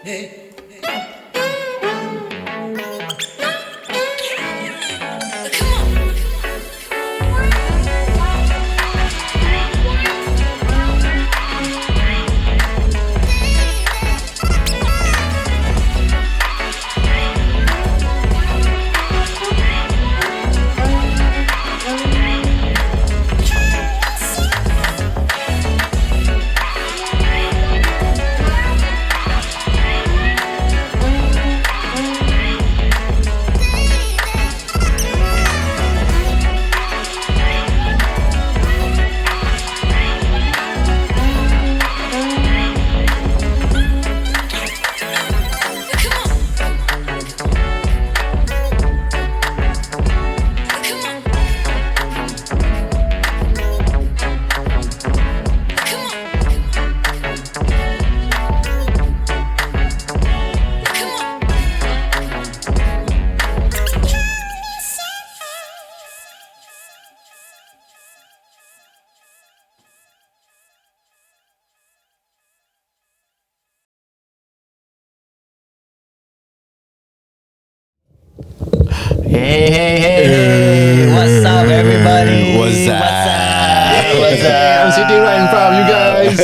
Hey, what's up, everybody? What's up? I'm sitting right in front of you guys.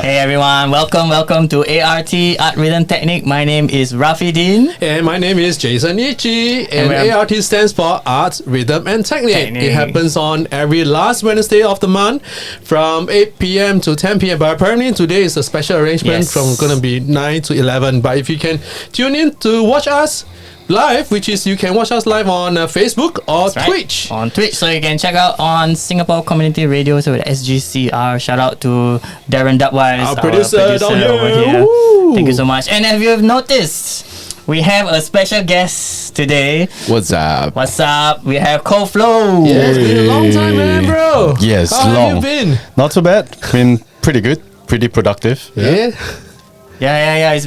Hey, everyone, welcome to ART, Art Rhythm Technic. My name is Rafi Dean. And my name is Jason Itchi. And ART stands for Art, Rhythm and Technic. It happens on every last Wednesday of the month from 8 p.m. to 10 p.m. But apparently today is a special arrangement from going to be 9 to 11. But if you can tune in to watch us live, which is you can watch us live on Facebook or Twitch. On Twitch, so you can check out on Singapore Community Radio, so with SGCR. Shout out to Darren Dubwise, our producer down here. Over here. Thank you so much. And if you've noticed, we have a special guest today. What's up? What's up? We have Koflow. Yeah, it's been a long time, man, bro. Yes, How long. have you been? Not too bad. Been pretty good. Pretty productive. Yeah. It's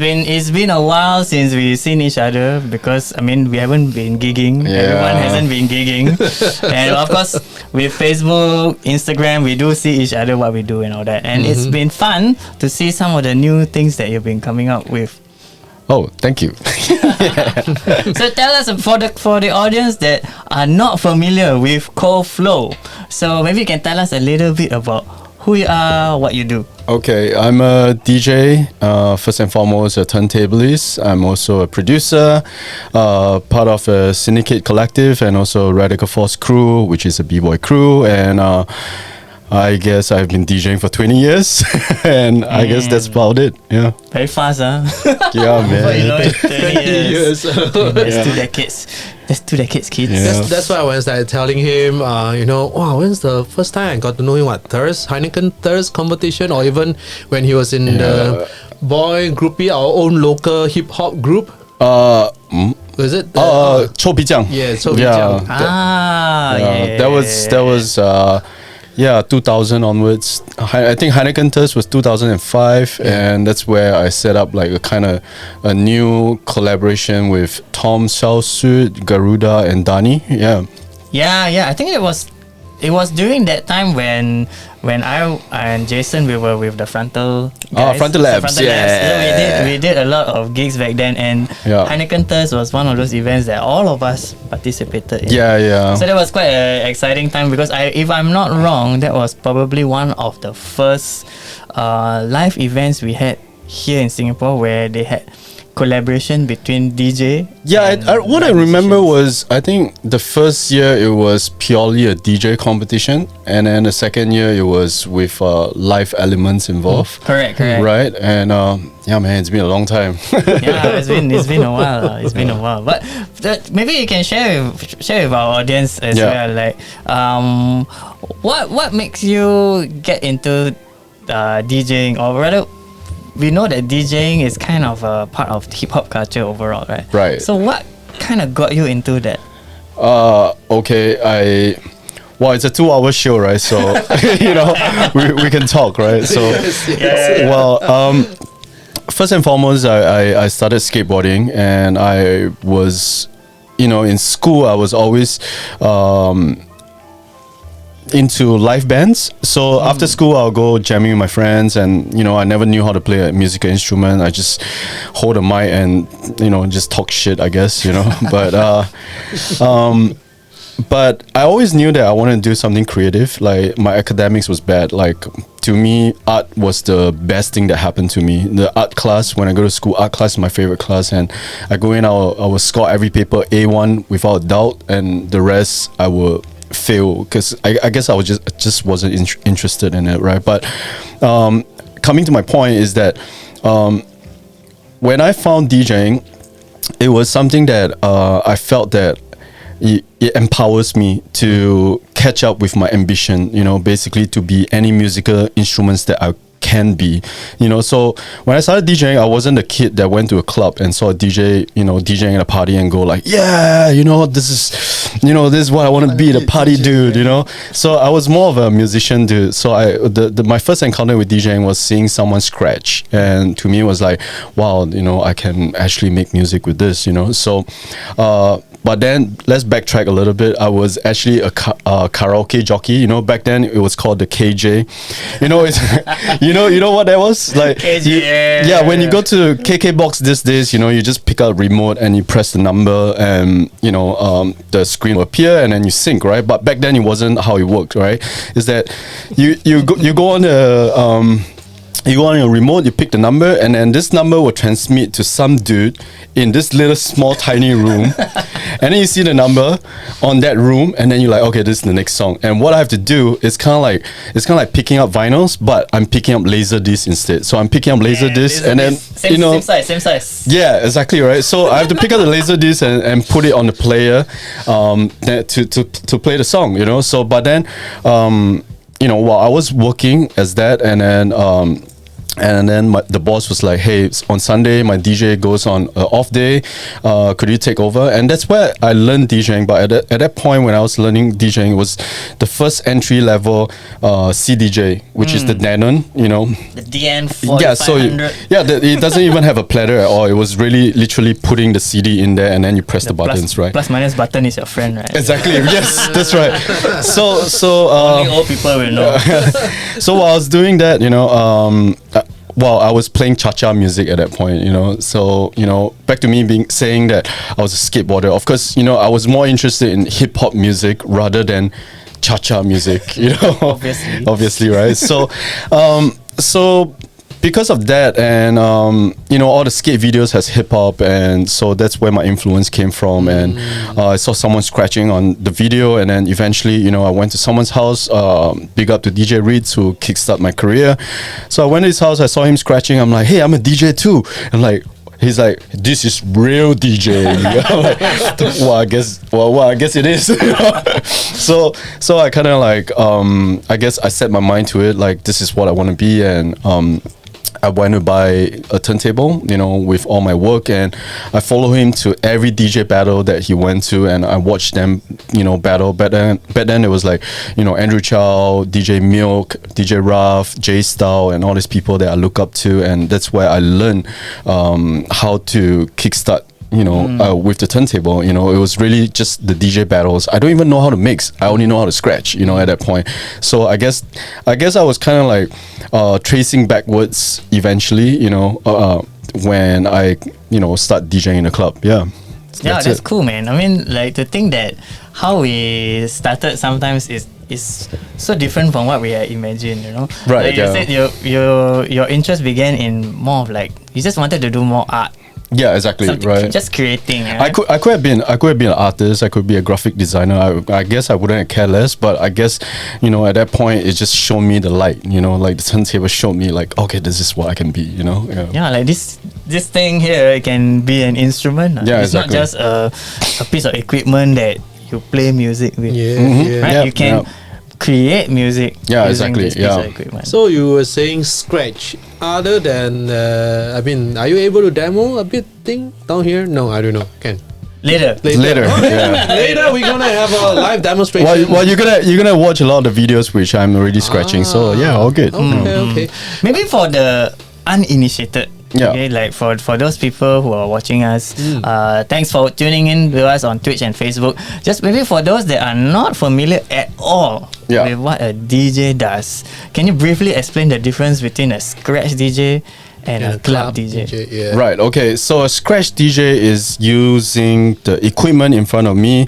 been a while since we've seen each other because we haven't been gigging. Yeah. Everyone hasn't been gigging, and of course with Facebook, Instagram, we do see each other what we do and all that. And it's been fun to see some of the new things that you've been coming up with. Oh, thank you. So tell us for the audience that are not familiar with Koflow. So maybe you can tell us a little bit about who you are, what you do. Okay, I'm a DJ, first and foremost a turntablist. I'm also a producer, part of a syndicate collective and also Radical Force crew, which is a b-boy crew. And I guess I've been DJing for 20 years and I guess that's about it. Yeah. Very fast, huh? Yeah, man. Before you know it, 20 years. That's 2 Yeah. decades. That's 2 decades, kids. Yeah. That's why I was telling him, wow, when's the first time I got to know him? Heineken Thirst competition, or even when he was in the boy groupie, our own local hip hop group. Was it? Cho Bijang. Yeah, so Yeah. Yeah. That was 2000 onwards. I think Heineken Thirst was 2005, and that's where I set up like a new collaboration with Tom Salsud, Garuda, and Dani. Yeah. I think it was during that time when I and Jason, we were with the Frontal guys. Frontal Labs. So we did a lot of gigs back then, and Heineken Thirst was one of those events that all of us participated in. Yeah. So that was quite an exciting time because if I'm not wrong, that was probably one of the first live events we had here in Singapore where they had collaboration between DJ. What I remember was, I think the first year it was purely a DJ competition, and then the second year it was with live elements involved. Correct. Right, and man, it's been a long time. Yeah, it's been a while. It's been a while, but maybe you can share with our audience as well. Like, what makes you get into DJing, or rather, we know that DJing is kind of a part of hip hop culture overall, right? Right. So what kind of got you into that? Okay, well, it's a 2-hour show, right? So we can talk, right? So well, first and foremost, I started skateboarding, and I was, in school, I was always into live bands. So after school, I'll go jamming with my friends, and I never knew how to play a musical instrument. I just hold a mic and just talk shit, I guess. But I always knew that I wanted to do something creative. Like, my academics was bad. Like, to me, art was the best thing that happened to me. The art class, when I go to school, art class is my favorite class, and I go in, I will score every paper A1 without a doubt, and the rest I will fail, because I guess I was just wasn't interested in it, right? But coming to my point is that when I found DJing, it was something that I felt that it empowers me to catch up with my ambition, basically to be any musical instruments that I can be, so when I started DJing, I wasn't a kid that went to a club and saw a DJ, DJing at a party and go like, yeah, this is what I want to be, the party dude, so I was more of a musician dude. So my first encounter with DJing was seeing someone scratch, and to me it was like, wow, I can actually make music with this, so but then let's backtrack a little bit. I was actually a karaoke jockey. Back then it was called the KJ. It's you know what that was like. KJ, when you go to KK box these days, you just pick up a remote and you press the number, and the screen will appear and then you sync, right? But back then it wasn't how it worked, right? Is that you go on the you go on your remote, you pick the number, and then this number will transmit to some dude in this little small tiny room. And then you see the number on that room, and then you're like, okay, this is the next song. And what I have to do is kind of like picking up vinyls, but I'm picking up laser discs instead. So I'm picking up laser discs, and then same size. Yeah, exactly, right. So I have to pick up the laser disc and put it on the player to play the song. So but then while I was working as that, and then the boss was like, hey, on Sunday my DJ goes on an off day, could you take over? And that's where I learned DJing. But at that point when I was learning DJing, it was the first entry level CDJ, which is the Denon, the DN 4500. It doesn't even have a platter at all. It was really literally putting the CD in there, and then you press the buttons, right? Plus minus button is your friend, right? Exactly. Yes, that's right. So only old people will know. So while I was doing that, I was playing cha-cha music at that point, so, back to me saying that I was a skateboarder. Of course, I was more interested in hip-hop music rather than cha-cha music, Obviously, right? So because of that, and all the skate videos has hip hop, and so that's where my influence came from. And I saw someone scratching on the video, and then eventually, I went to someone's house. Big up to DJ Reeds, who kickstarted my career. So I went to his house. I saw him scratching. I'm like, hey, I'm a DJ too. And he's like, this is real DJ. I'm like, well, I guess it is. So I kind of like, I guess I set my mind to it. Like, this is what I want to be, and I went to buy a turntable, with all my work, and I follow him to every DJ battle that he went to, and I watched them, battle. Back then it was like, Andrew Chow, DJ Milk, DJ Raf, J Style, and all these people that I look up to, and that's where I learned how to kickstart with the turntable. It was really just the DJ battles. I don't even know how to mix. I only know how to scratch, at that point. So I guess I was kind of like tracing backwards eventually, when I, start DJing in a club. Yeah. That's cool, man. I mean, like, to think that how we started sometimes is so different from what we had imagined, Right. Like you said, your interest began in more of like, you just wanted to do more art. Yeah, exactly. Something, right. Just creating. I could have been an artist. I could be a graphic designer. I guess I wouldn't care less. But I guess at that point it just showed me the light. Like the turntable showed me like, okay, this is what I can be. Yeah, like this thing here, it can be an instrument. Yeah, it's exactly. not just a piece of equipment that you play music with. Yeah. Right? You can create music. Yeah, using exactly. This piece of equipment. So you were saying scratch. Other than, are you able to demo a bit thing down here? No, I don't know. Can Later. Yeah. Later we're gonna have a live demonstration. Well, you're gonna watch a lot of the videos which I'm already scratching. So yeah, all good. Okay. Maybe for the uninitiated Yeah. Okay, like for those people who are watching us, thanks for tuning in with us on Twitch and Facebook. Just maybe for those that are not familiar at all with what a DJ does, can you briefly explain the difference between a scratch DJ and a club DJ? Yeah. Right, okay. So a scratch DJ is using the equipment in front of me,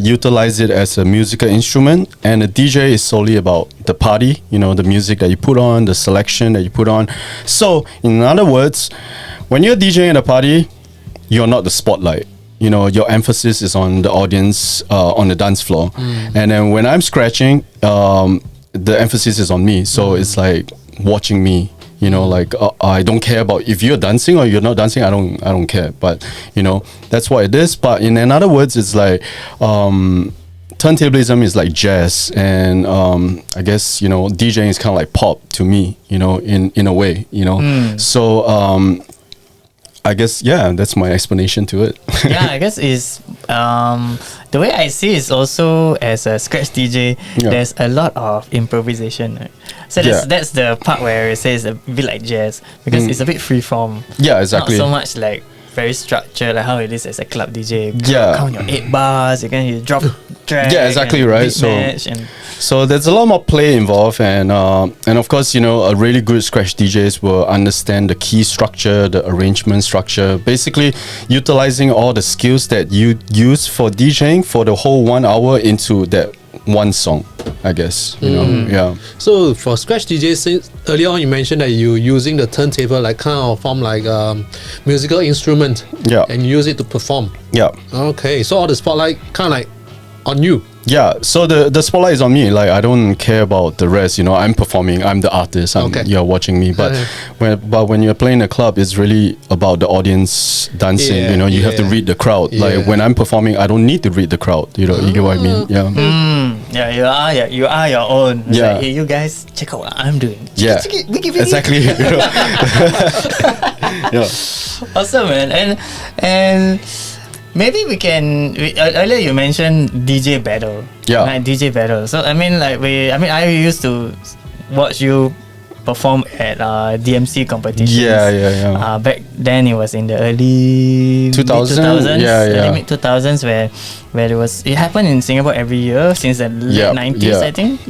utilize it as a musical instrument, and a DJ is solely about the party, the music that you put on, the selection that you put on. So, in other words, when you're DJing at a party, you're not the spotlight. Your emphasis is on the audience on the dance floor. And then when I'm scratching, the emphasis is on me. So it's like watching me. I don't care about if you're dancing or you're not dancing. I don't care. But that's what it is. But in other words, it's like turntablism is like jazz, and I guess DJing is kind of like pop to me. In a way. So I guess that's my explanation to it. I guess is the way I see is also as a scratch DJ. There's a lot of improvisation. Right? So that's the part where it says a bit like jazz because it's a bit free form. Yeah, exactly. Not so much like very structured like how it is as a club DJ. Count your 8 bars. You drop track. Yeah, exactly right. So there's a lot more play involved, and of course, a really good scratch DJs will understand the key structure, the arrangement structure, basically utilizing all the skills that you use for DJing for the whole 1 hour into that one song, I guess. So for scratch DJs, since earlier on you mentioned that you're using the turntable like kind of form like musical instrument, and use it to perform. Okay, so all the spotlight kind of like on you. So the spotlight is on me. Like I don't care about the rest. I'm performing. I'm the artist. You're watching me. But when you're playing a club, it's really about the audience dancing. You have to read the crowd. Like when I'm performing, I don't need to read the crowd. You get what I mean? You are your own. It's like, hey, you guys, check out what I'm doing. We give you exactly. Awesome, man. And maybe we can. Earlier you mentioned DJ battle. Right, DJ battle. So I used to watch you perform at DMC competitions. Back then it was in the early 2000s. Mid 2000s where it happened in Singapore every year since the late 90s, I think.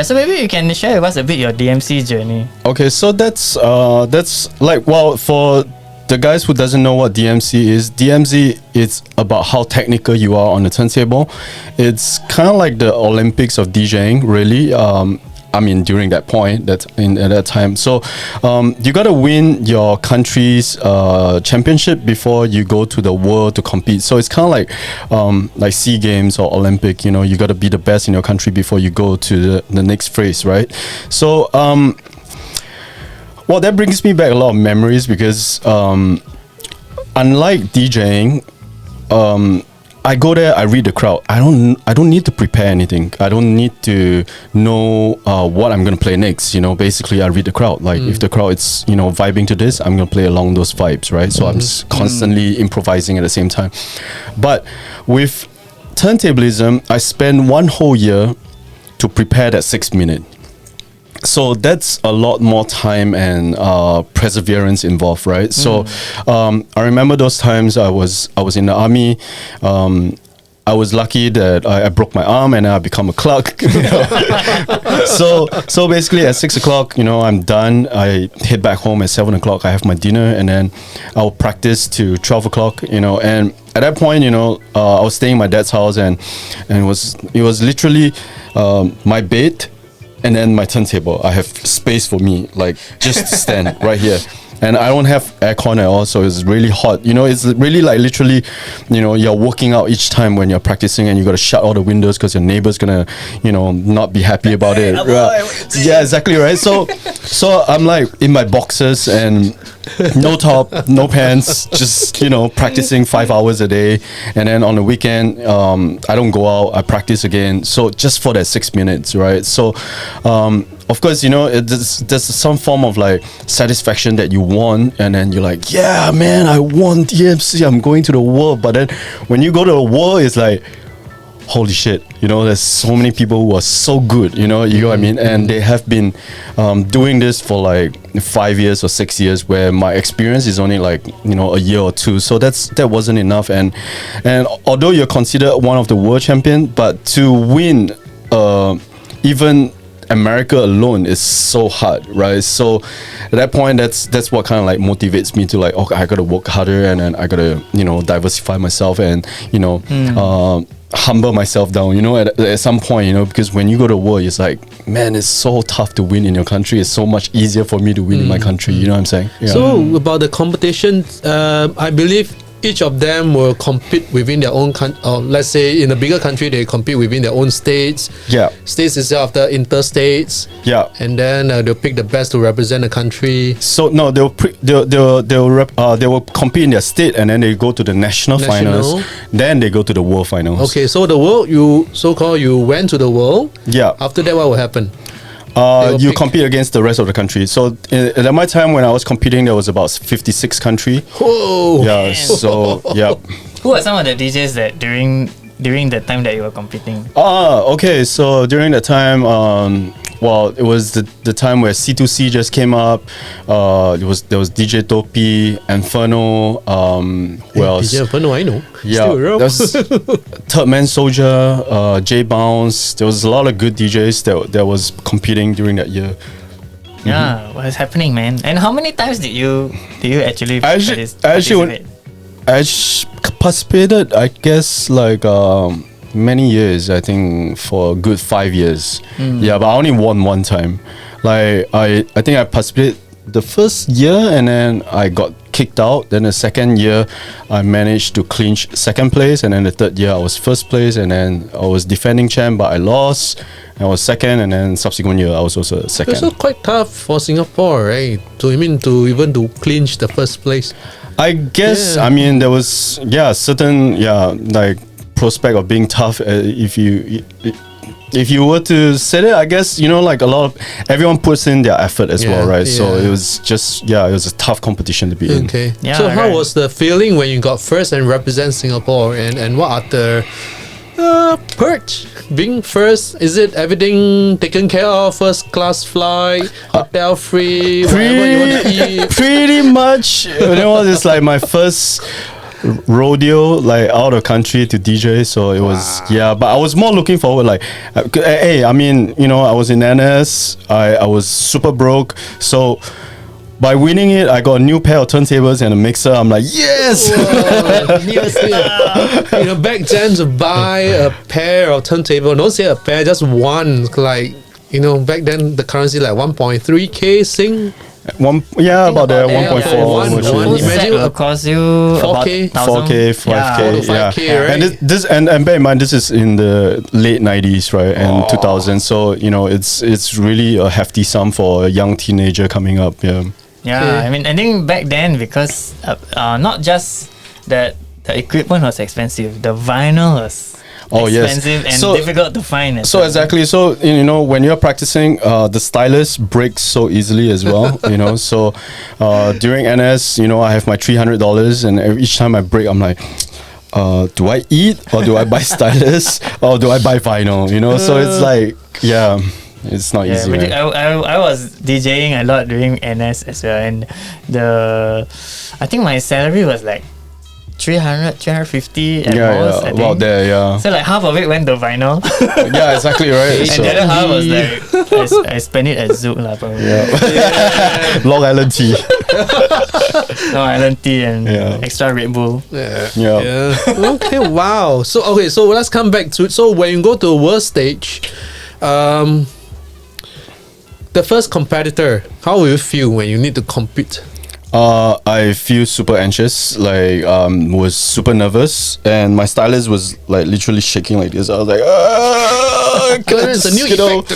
So maybe you can share with us a bit your DMC journey. Okay, so that's like, well, for the guys who doesn't know what DMC is about how technical you are on the turntable. It's kind of like the Olympics of DJing, really. During that point, at that time. So, you gotta win your country's championship before you go to the world to compete. So it's kind of like SEA Games or Olympic. You gotta be the best in your country before you go to the next phase, right? So, well, that brings me back a lot of memories because, unlike DJing, I go there, I read the crowd. I don't need to prepare anything. I don't need to know what I'm gonna play next. Basically, I read the crowd. Like if the crowd is vibing to this, I'm gonna play along those vibes, right? So I'm constantly improvising at the same time. But with turntablism, I spend 1 whole year to prepare that 6 minute. So that's a lot more time and perseverance involved, right? So I remember those times I was in the army. I was lucky that I broke my arm and I become a clerk. So basically at 6 o'clock, I'm done. I head back home at 7 o'clock. I have my dinner and then I'll practice to 12 o'clock. And at that point, I was staying in my dad's house and it was literally my bed. And then my turntable, I have space for me, like just stand right here. And I don't have aircon at all, so it's really hot. It's really like literally, you're working out each time when you're practicing and you got to shut all the windows because your neighbor's going to, not be happy about it. Yeah, exactly, right? So I'm like in my boxers and no top, no pants, just, practicing 5 hours a day. And then on the weekend, I don't go out, I practice again. So just for that 6 minutes, right? So, of course, there's some form of like satisfaction that you want, and then you're like, yeah, man, I won DMC, I'm going to the world. But then when you go to the world, it's like, holy shit, there's so many people who are so good, you know what I mean? And they have been doing this for like 5 years or 6 years, where my experience is only like, a year or two. So that wasn't enough. And although you're considered one of the world champion, but to win even America alone is so hard, right? So at that point, that's what kind of like motivates me to like, okay, I gotta work harder, and then I gotta diversify myself, and humble myself down, at some point, because when you go to war, it's like, man, it's so tough to win in your country. It's so much easier for me to win in my country. You know what I'm saying? Yeah. So about the competition, I believe each of them will compete within their own country, or let's say in a bigger country, they compete within their own states. Yeah. States is after interstates. Yeah. And then they'll pick the best to represent the country. So no, they will compete in their state, and then they go to the national finals. Then they go to the world finals. Okay, so the world, you went to the world. Yeah. After that, what will happen? You compete against the rest of the country. So at my time when I was competing, there was about 56 countries. Whoa! Yeah. So yeah. Who are some of the DJs that during the time that you were competing? Okay. So during the time, it was the time where C2C just came up. There was DJ Topi, Inferno. Who else? DJ Inferno, I know. Yeah, there's Third Man Soldier, J Bounce. There was a lot of good DJs that was competing during that year. Yeah, what's happening, man? And how many times did you actually participate? I participated, I guess, like many years. I think for a good 5 years. Yeah, but I only won one time. Like I think I participated the first year, and then I got kicked out. Then the second year, I managed to clinch second place, and then the third year I was first place, and then I was defending champ, but I lost. I was second, and then subsequent year I was also second. It's also quite tough for Singapore, right? To clinch the first place. I guess. Yeah. I mean, there was certain like prospect of being tough if you were to say it. I guess like everyone puts in their effort as well, right? So it was just it was a tough competition to be in. Okay. Yeah, so how was the feeling when you got first and represent Singapore, and what are the perks being first? Is it everything taken care of, first class flight, hotel free, whatever you want to eat? Pretty much. It's like my first rodeo, like out of country to DJ, so it was but I was more looking forward, like hey, I mean, I was in NS, I was super broke, so by winning it, I got a new pair of turntables and a mixer. I'm like, yes! Back then to buy a pair of turntable, don't say a pair, just one, like, back then the currency like 1.3k Sing. About there, 1.4. Imagine it cost you 4K, 5K, 5K, right? And this and bear in mind, this is in the late 90s, right, and 2000. So it's really a hefty sum for a young teenager coming up. Yeah, I mean, I think back then, because not just that the equipment was expensive, the vinyl was expensive and difficult to find. So exactly. So when you're practicing, the stylus breaks so easily as well. So during NS, I have my $300, and each time I break, I'm like, do I eat, or do I buy stylus, or do I buy vinyl? So it's like, it's not easy. But I was DJing a lot during NS as well, and I think my salary was like 350 at most. I think. About there, So like half of it went to vinyl. Yeah, exactly, right. And the other half was like I spent it at Zouk lah, probably. Long Island tea. Long Island tea and extra Red Bull. Okay, wow. So let's come back to it. So when you go to a world stage, the first competitor, how will you feel when you need to compete? I feel super anxious, like was super nervous, and my stylist was like literally shaking like this. I was like, it's a new effect.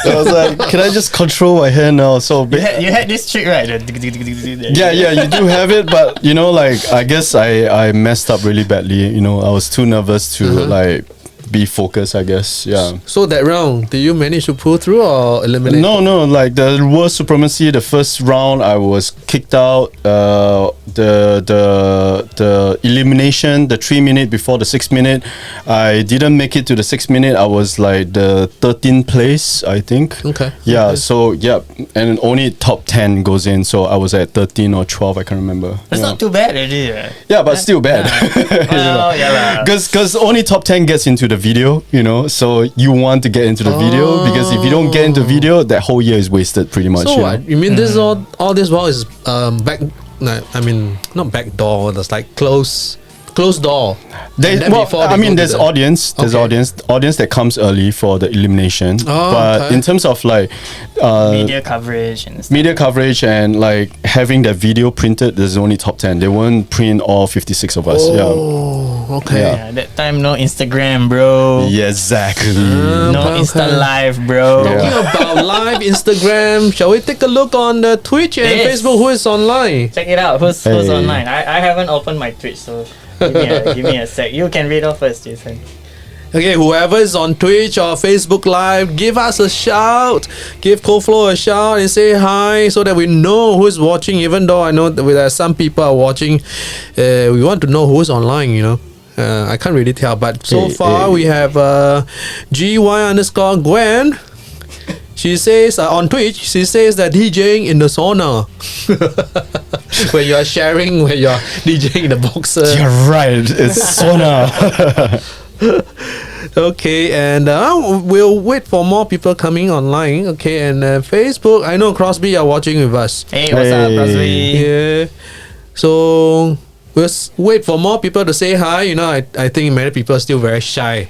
I was like, can I just control my hair now? So you had this trick, right? Yeah, you do have it, but like I guess I messed up really badly. I was too nervous to like be focused, I guess. Yeah. So that round, did you manage to pull through or eliminate? No. Like the World Supremacy, the first round, I was kicked out. The elimination, the 3 minute before the 6 minute, I didn't make it to the 6 minute. I was like the 13th place, I think. Okay. Yeah. Okay. So yeah, and only top 10 goes in. So I was at 13 or 12. I can't remember. That's not too bad, really. Right? Yeah, but still bad. Well, yeah. Because only top 10 gets into the video, so you want to get into the video, because if you don't get into video, that whole year is wasted pretty much. So what? You mean this is all this while is back? No, I mean not back door. That's like closed door. There's audience. There's audience that comes early for the elimination. But in terms of like media coverage and stuff. media coverage and like having that video printed, there's only top 10. They won't print all 56 of us. Okay. Yeah, that time no Instagram, bro. Yeah, exactly. No Insta Live, bro. Talking about live Instagram, shall we take a look on the Twitch and Facebook? Who is online? Check it out. Who's online? I haven't opened my Twitch, so give me a sec. You can read off first, Jason. Okay, whoever is on Twitch or Facebook Live, give us a shout. Give Koflow a shout and say hi so that we know who's watching. Even though I know that there are some people are watching, we want to know who's online, I can't really tell, but so far we have GY_Gwen. She says on Twitch, she says that DJing in the sauna. When you are sharing, when you are DJing in the boxer. You're right. It's sauna. Okay, and we'll wait for more people coming online. Okay, and Facebook, I know Crosby are watching with us. Hey, what's up, Crosby? Yeah. So we'll wait for more people to say hi. I think many people are still very shy.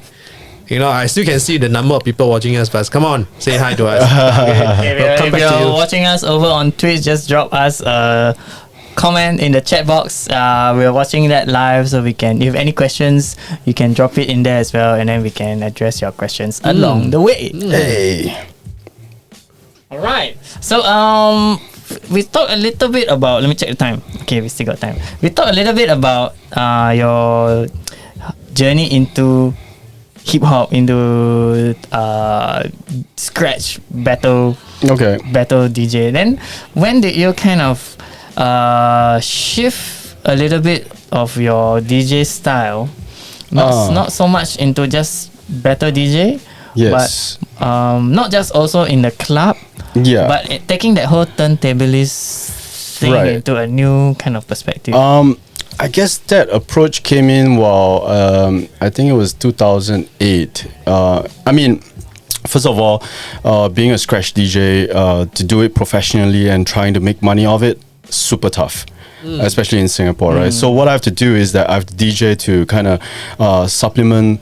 I still can see the number of people watching us, but come on, say hi to us. If you're watching us over on Twitch, just drop us a comment in the chat box. We're watching that live, so we can, if any questions, you can drop it in there as well, and then we can address your questions along the way. Hey. Alright. So we talked a little bit about, let me check the time. Okay, we still got time. We talked a little bit about your journey into hip hop, into scratch battle DJ. Then when did you kind of shift a little bit of your DJ style, not so much into just battle DJ, yes, but not just also in the club, but taking that whole turntablist thing into a new kind of perspective. I guess that approach came in while I think it was 2008. I mean, first of all, being a scratch DJ, to do it professionally and trying to make money of it, super tough, especially in Singapore, right? So what I have to do is that I have to DJ to kind of supplement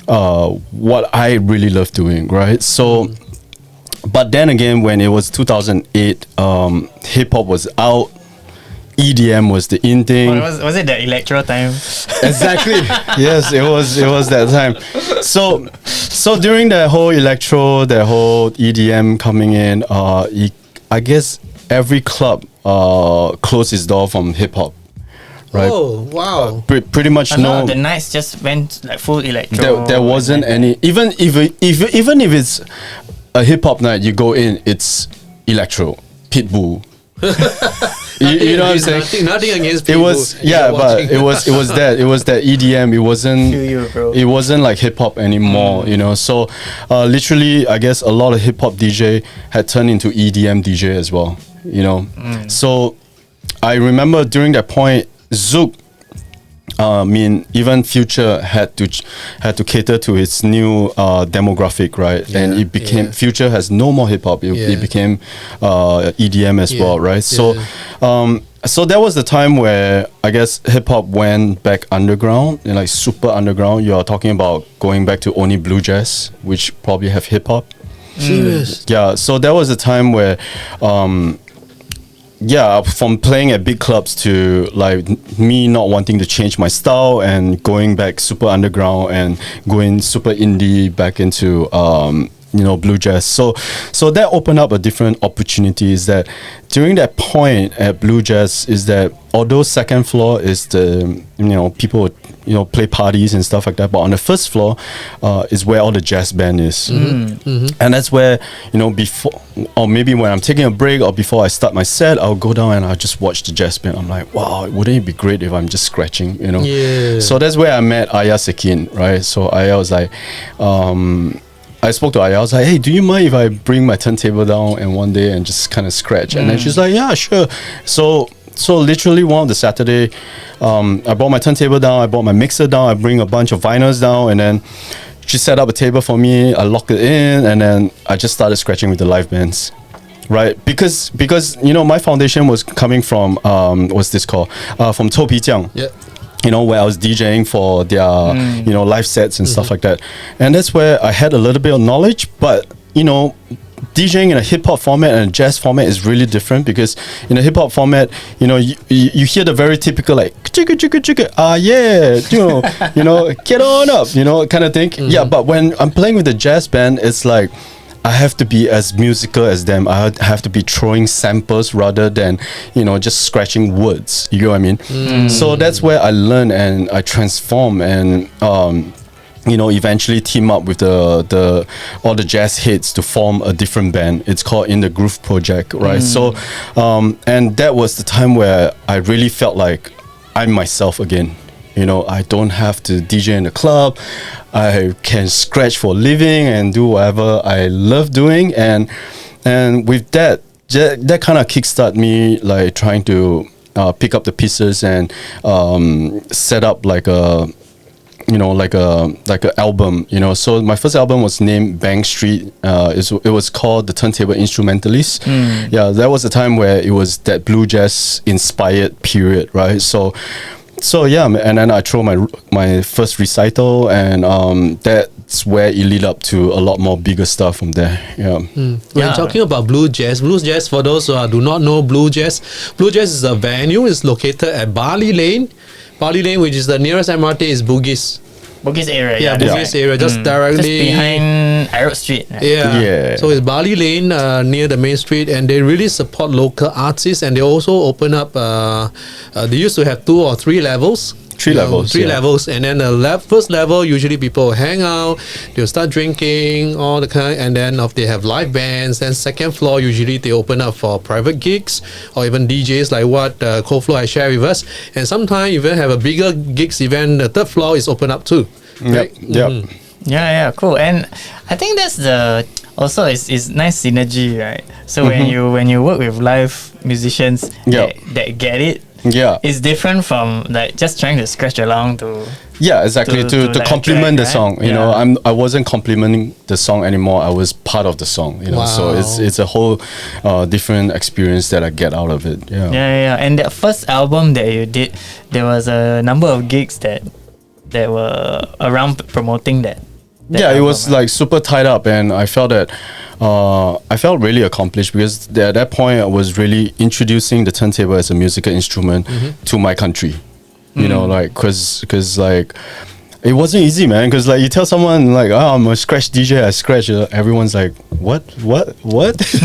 what I really love doing, right? So, but then again, when it was 2008, hip hop was out. EDM was the in thing. Was it the electro time? Exactly. Yes, it was that time. So during the whole electro, the whole EDM coming in, I guess every club closed its door from hip hop. Right. Oh wow! Pretty much a lot of the nights just went like full electro. There wasn't any. Even if it's a hip hop night, you go in, it's electro, Pitbull. you know what I'm saying? Nothing against people. It was but it was that EDM. It wasn't like hip hop anymore. So literally, I guess a lot of hip hop DJ had turned into EDM DJ as well. So I remember during that point, Zouk, even Future had to cater to its new demographic, right? Yeah, and it became Future has no more hip hop. It became EDM as well, right? So, so that was the time where I guess hip hop went back underground, like super underground. You are talking about going back to only blue jazz, which probably have hip hop. Serious? Yeah. So that was the time where. From playing at big clubs to like me not wanting to change my style and going back super underground and going super indie back into blue jazz. So that opened up a different opportunity. Is that during that point at blue jazz is that although second floor is the people would play parties and stuff like that, but on the first floor is where all the jazz band is. And that's where before, or maybe when I'm taking a break or before I start my set, I'll go down and I'll just watch the jazz band. I'm like, wow, wouldn't it be great if I'm just scratching, So that's where I met Aya Sekin, right? So Aya was like, I spoke to Aya. I was like, hey, do you mind if I bring my turntable down and one day and just kind of scratch? And then she's like, yeah, sure. So literally one of the Saturday, I brought my turntable down, I brought my mixer down, I bring a bunch of vinyls down, and then she set up a table for me, I locked it in, and then I just started scratching with the live bands. Right, because my foundation was coming from what's this called? From Topi Jiang. Yeah. Where I was DJing for their live sets and stuff like that. And that's where I had a little bit of knowledge, but DJing in a hip hop format and a jazz format is really different, because in a hip hop format, you hear the very typical like chicka chicka chicka, get on up, kind of thing. Yeah, but when I'm playing with the jazz band, it's like I have to be as musical as them. I have to be throwing samples rather than, just scratching words. You get what I mean? So that's where I learn and I transform and, eventually team up with all the jazz hits to form a different band. It's called In the Groove Project, right? So, and that was the time where I really felt like I'm myself again. I don't have to DJ in the club. I can scratch for a living and do whatever I love doing. And with that kind of kickstart me like trying to pick up the pieces and set up like a like a album. So my first album was named Bang Street. It was called The Turntable Instrumentalist. Yeah, that was the time where it was that blue jazz inspired period, right? So yeah, and then I throw my first recital, and that's where it lead up to a lot more bigger stuff from there. Yeah. When talking about blue jazz, for those who do not know blue jazz is a venue. It's located at Bali Lane, which is the nearest MRT is Bugis. Bugis area. Yeah, Bugis area, just directly just behind Arab Street. Right? Yeah. So it's Bali Lane near the main street, and they really support local artists, and they also open up. They used to have 2 or 3 levels. Three levels, and then the first level usually people hang out, they'll start drinking, all the kind, and then they have live bands. Then second floor usually they open up for private gigs or even DJs like what Koflow has shared with us, and sometimes even have a bigger gigs event. The third floor is open up too. Right? Yep. Yeah, cool. And I think that's also it's nice synergy, right? So when you work with live musicians that get it. Yeah, it's different from like just trying to scratch along to. Yeah, exactly. To like complement the song, I wasn't complimenting the song anymore. I was part of the song, Wow. So it's a whole different experience that I get out of it. Yeah. And the first album that you did, there was a number of gigs that were around promoting that. It was like super tied up, and I felt that I felt really accomplished, because at that point I was really introducing the turntable as a musical instrument to my country. Because like it wasn't easy, man. Because like you tell someone like, oh, I'm a scratch DJ, I scratch. Everyone's like, what? Just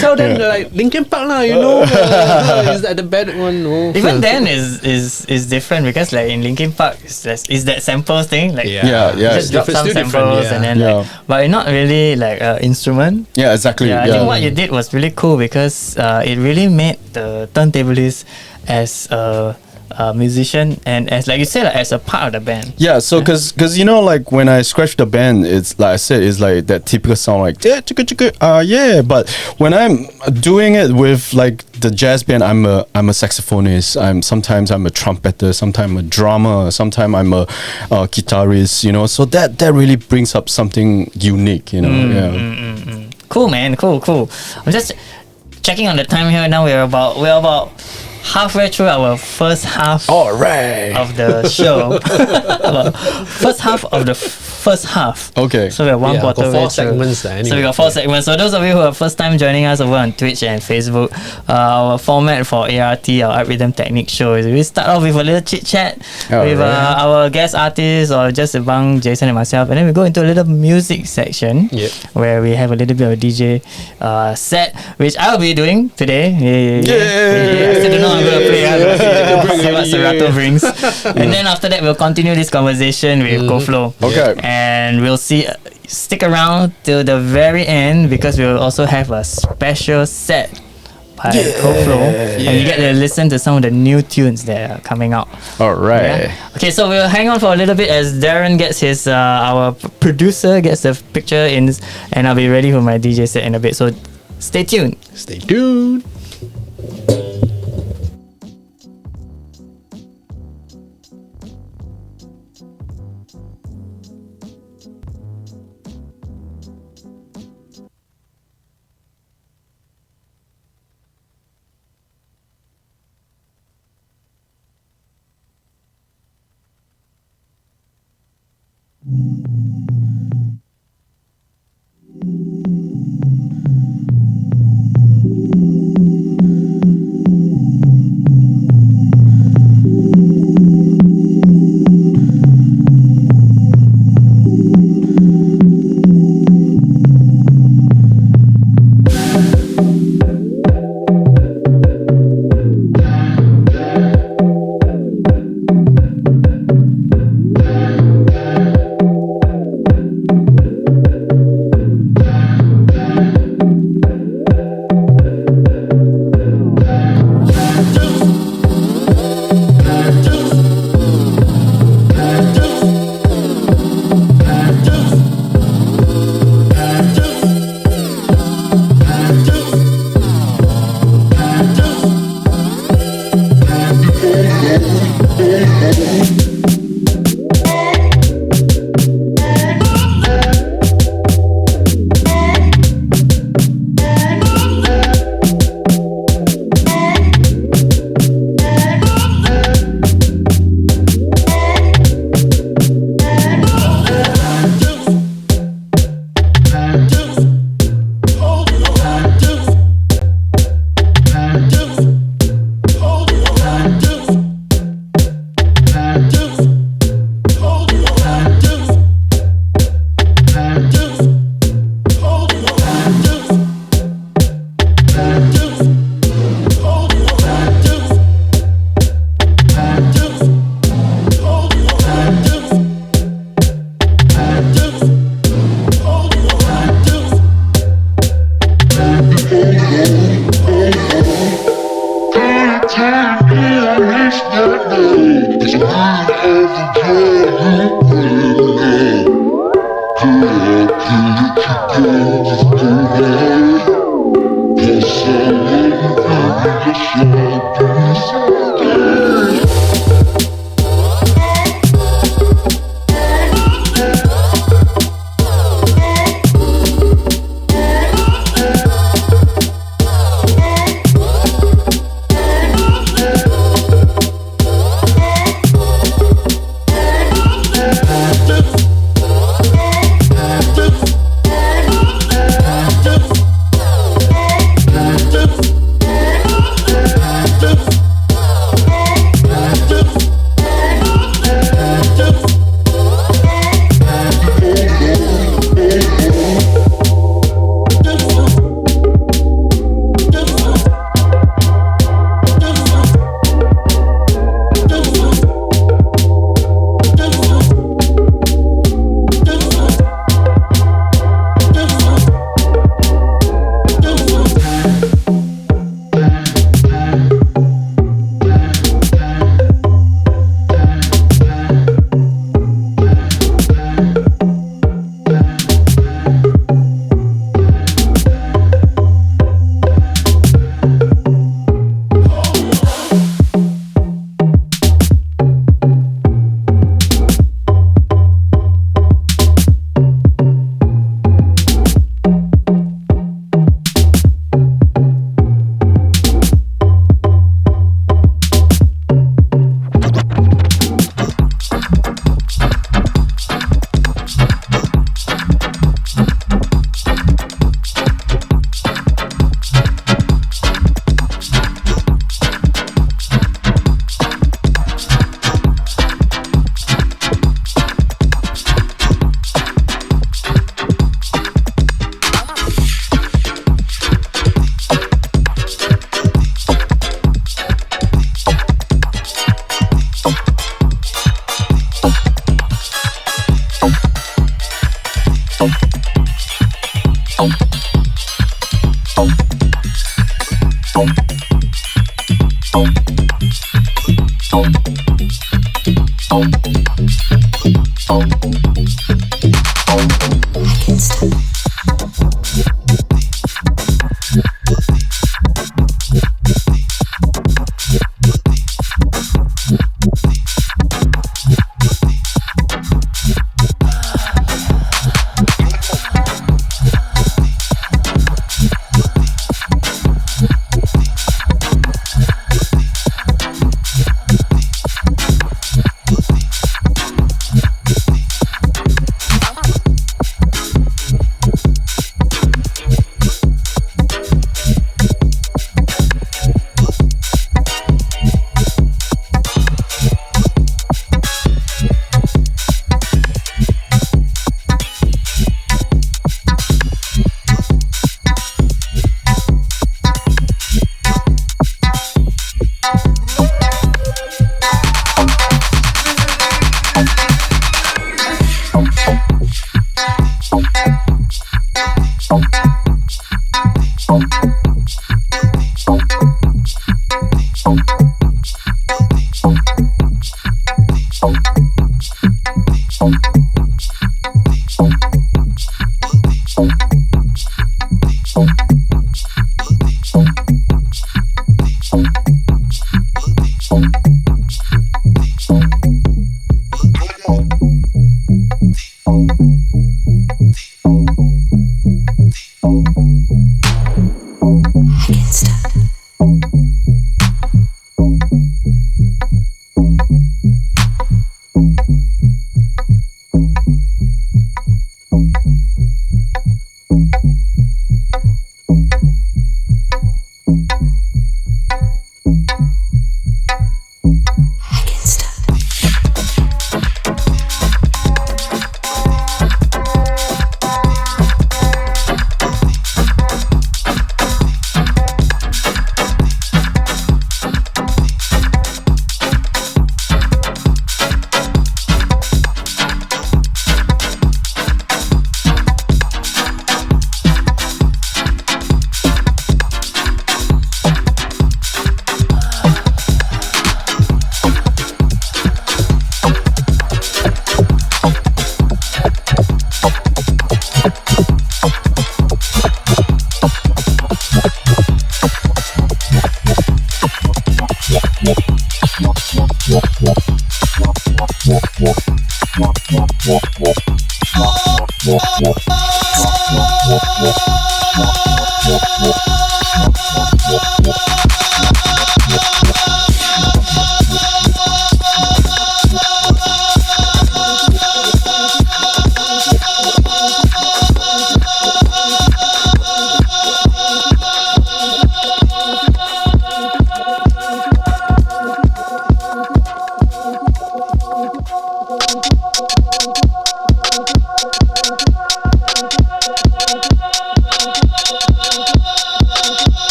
tell them like Linkin Park lah. Is that the bad one? No. Even then is different, because like in Linkin Park is that samples thing. Like just drop some samples and then but not really like instrument. Yeah, exactly. I think what you did was really cool, because it really made the turntablist as a musician and as like you said, like, as a part of the band. Yeah, so because like when I scratch the band, it's like I said, it's like that typical sound like but when I'm doing it with like the jazz band, I'm a saxophonist, sometimes I'm a trumpeter, sometimes I'm a drummer, sometimes I'm a guitarist, so that really brings up something unique, Cool, man, cool. I'm just checking on the time here now. We're about halfway through our first half of the show. First half of the first half. Okay. So we're one quarter got way 4 through. segments there. Anyway. So we got 4 segments. So those of you who are first time joining us over on Twitch and Facebook, our format for ART, our Art Rhythm Technic show is we start off with a little chit chat with our guest artists or just Bang, Jason and myself, and then we go into a little music section where we have a little bit of a DJ set, which I'll be doing today. I still don't know how I'm going to play. See what Serato brings. And then after that, we'll continue this conversation with Koflow. Okay. And we'll see. Stick around till the very end because we'll also have a special set by Koflow, and you get to listen to some of the new tunes that are coming out. All right. Okay, so we'll hang on for a little bit as Darren gets his our producer gets the picture in, and I'll be ready for my DJ set in a bit. So stay tuned. Stay tuned.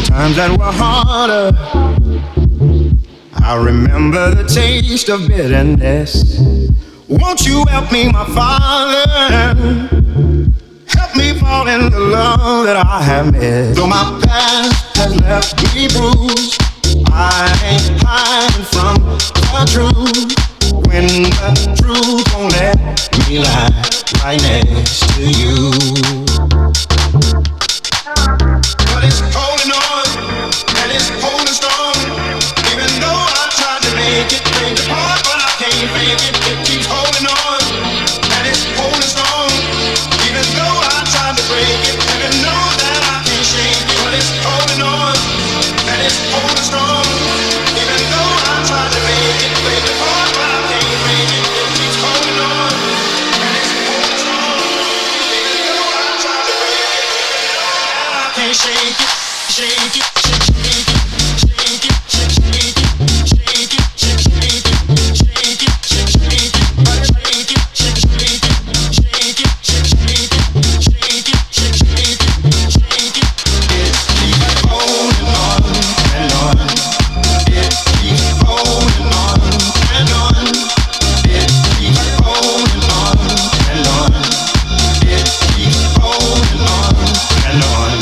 Times that were harder. I remember the taste of bitterness. Won't you help me, my Father? Help me fall in the love that I have missed. Though my past has left me bruised, I ain't hiding from the truth. When the truth won't let me lie right next to you. But it's holding on, and it's holding strong. Even though I tried to make it break apart, but I can't fake it. It keeps holding on, and it's holding strong. Even though I tried to break it, even know that I can't shake it. But it's holding on, and it's holding strong. Even though I tried to make it break apart, but I can't fake it. It keeps holding on, and it's holding strong. Even though I tried to break it, I can't shake it. Shake it, shake it, shake it, shake it, shake it, shake it, shake it, shake it, shake it, shake it, shake it, shake it, shake it, shake it. It keeps holding on and on. It keeps holding on and on. It keeps holding on and on. It keeps holding on and on.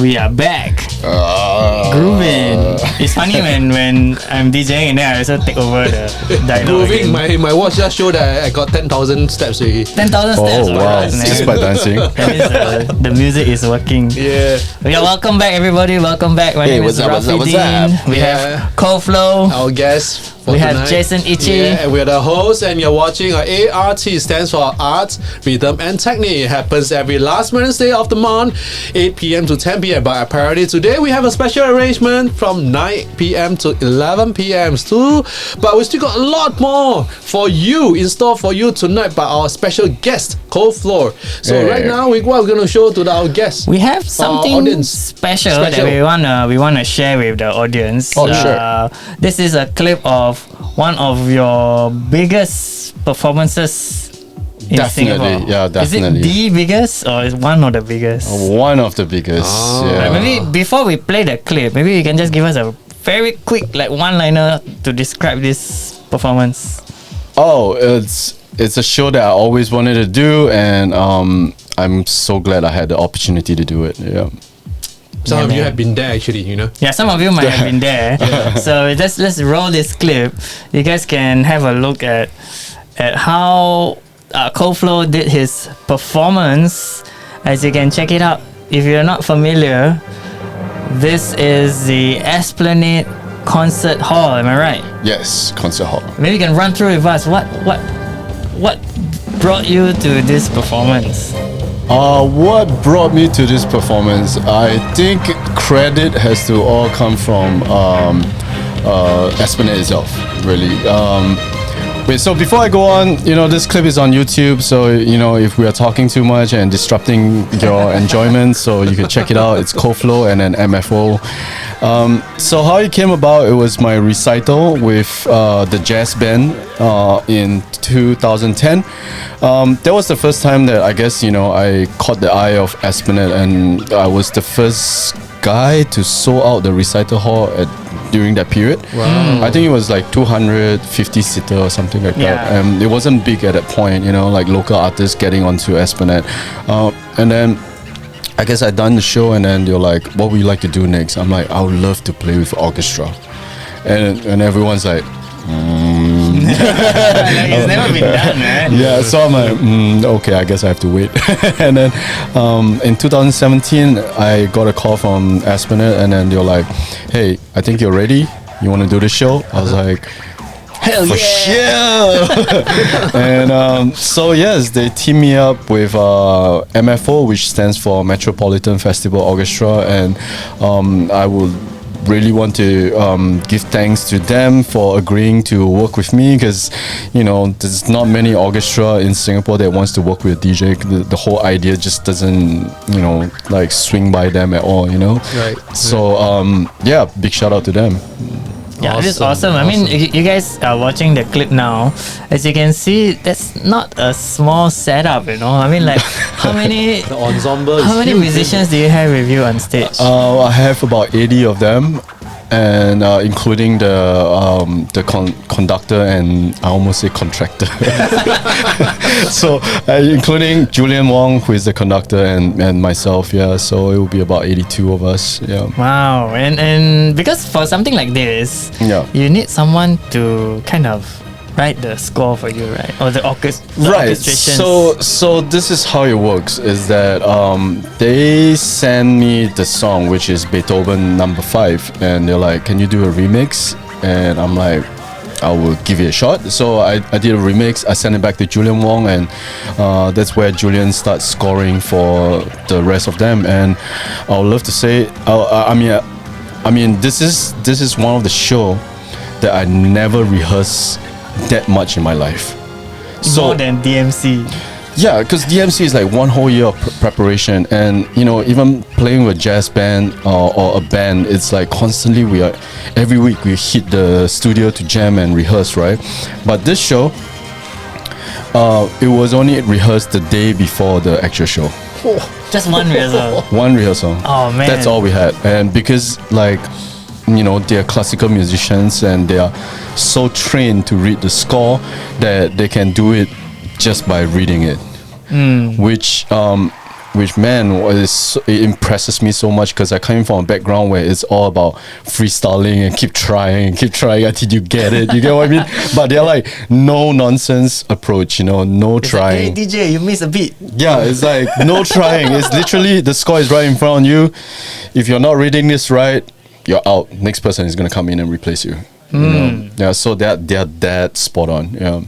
We are back. Grooving. It's funny when I'm DJing and then I also take over the dialogue. Grooving. again. My watch just showed that I got 10,000 steps already. 10,000 steps. Oh wow! man. Just by dancing. That means the music is working. Yeah. Yeah, welcome back everybody. Welcome back. My name is Rafi Dean. We have Koflow. Our guest. We have Jason Itchi. Yeah, and we're the host, and you're watching ART, stands for Art, Rhythm, and Technic. It happens every last Wednesday of the month, 8 p.m. to 10 p.m. But apparently today we have a special arrangement from 9 p.m. to 11 p.m. too. But we still got a lot more for you in store for you tonight by our special guest, Koflow. So Yeah. right now, what we're going to show to our guests? We have something audience. special that we wanna share with the audience. Oh, sure. This is a clip of one of your biggest performances in Definitely, Singapore. yeah, definitely. Is it the biggest or is one of the biggest? One of the biggest. Yeah. Maybe before we play the clip, maybe you can just give us a very quick one-liner to describe this performance. Oh, it's a show that I always wanted to do, and I'm so glad I had the opportunity to do it. Yeah. Some of you man. have been there actually, you know. Yeah, some of you might have been there. So let's roll this clip. You guys can have a look at how Koflow did his performance. As you can check it out. If you're not familiar, this is the Esplanade Concert Hall. Am I right? Yes, concert hall. Maybe you can run through with us. What brought you to this performance? What brought me to this performance? I think credit has to all come from Esplanade itself, really. Wait, so before I go on, this clip is on YouTube, so, if we are talking too much and disrupting your enjoyment, so you can check it out. It's Koflow and then MFO. So how it came about, it was my recital with the jazz band in 2010. That was the first time that I guess, I caught the eye of Esplanade, and I was the first guy to sold out the recital hall during that period. Wow. I think it was like 250 seater or something like that. It wasn't big at that point, like local artists getting onto Esplanade. And then I guess I done the show, and then they're like, what would you like to do next? I'm like, I would love to play with orchestra. And everyone's like, It's never been done, man. yeah, so I'm like, okay, I guess I have to wait. And then in 2017, I got a call from Esplanade, and then they're like, hey, I think you're ready. You want to do the show? I was like, Hell for yeah! sure. And so yes, they teamed me up with MFO, which stands for Metropolitan Festival Orchestra, and I would really want to give thanks to them for agreeing to work with me, because there's not many orchestra in Singapore that wants to work with a DJ. The whole idea just doesn't swing by them at all. Right. So yeah, big shout out to them. Yeah, this is awesome. I mean, you guys are watching the clip now. As you can see, that's not a small setup, I mean, how many The ensemble. how many musicians do you have with you on stage? I have about 80 of them, and including the conductor and I almost say contractor. So including Julian Wong, who is the conductor, and myself. Yeah, so it will be about 82 of us. Yeah. Wow, and because for something like this, Yeah. you need someone to kind of write the score for you, right? Or the Right. orchestration. So this is how it works. Is that they send me the song, which is Beethoven Number 5, and they're like, "Can you do a remix?" And I'm like, I will give it a shot. So I did a remix. I sent it back to Julian Wong, and that's where Julian starts scoring for the rest of them. And I would love to say, I mean, this is one of the show that I never rehearse that much in my life. More than DMC. Yeah, because DMC is like one whole year of preparation, and even playing with a jazz band or a band, it's like constantly every week we hit the studio to jam and rehearse, right? But this show, it was only rehearsed the day before the actual show. Just one rehearsal. One rehearsal. Oh man. That's all we had, and because they're classical musicians and they are so trained to read the score that they can do it just by reading it, which man it impresses me so much, because I come from a background where it's all about freestyling and keep trying until you get it. You get what I mean? But they're like no nonsense approach, no It's trying. like, hey DJ, you missed a beat. Yeah, it's like no trying. It's literally the score is right in front of you. If you're not reading this right, you're out. Next person is gonna come in and replace you. You know? Yeah, so they're that spot on. Yeah.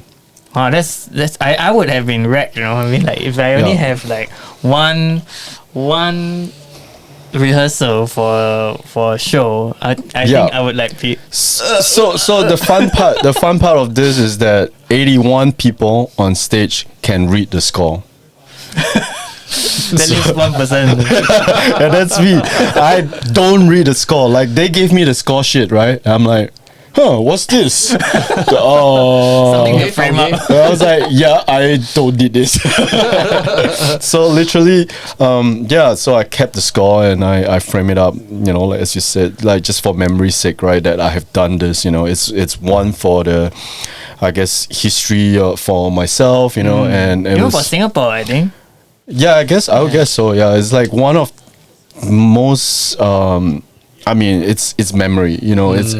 Oh, that's I would have been wrecked, I mean, like if I only have like one rehearsal for a show, I think I would like be So the fun part of this is that 81 people on stage can read the score. at least 1%. Yeah, that's me. I don't read the score. Like, they gave me the score sheet, right? I'm like, what's this? Something to frame up. I was like, yeah, I don't need this. So literally, so I kept the score and I frame it up, like as you said, like just for memory's sake, right, that I have done this, it's one for the, I guess, history for myself, and it Even was for Singapore, I think. Yeah, I would guess so. Yeah, it's like one of most. I mean, it's memory. It's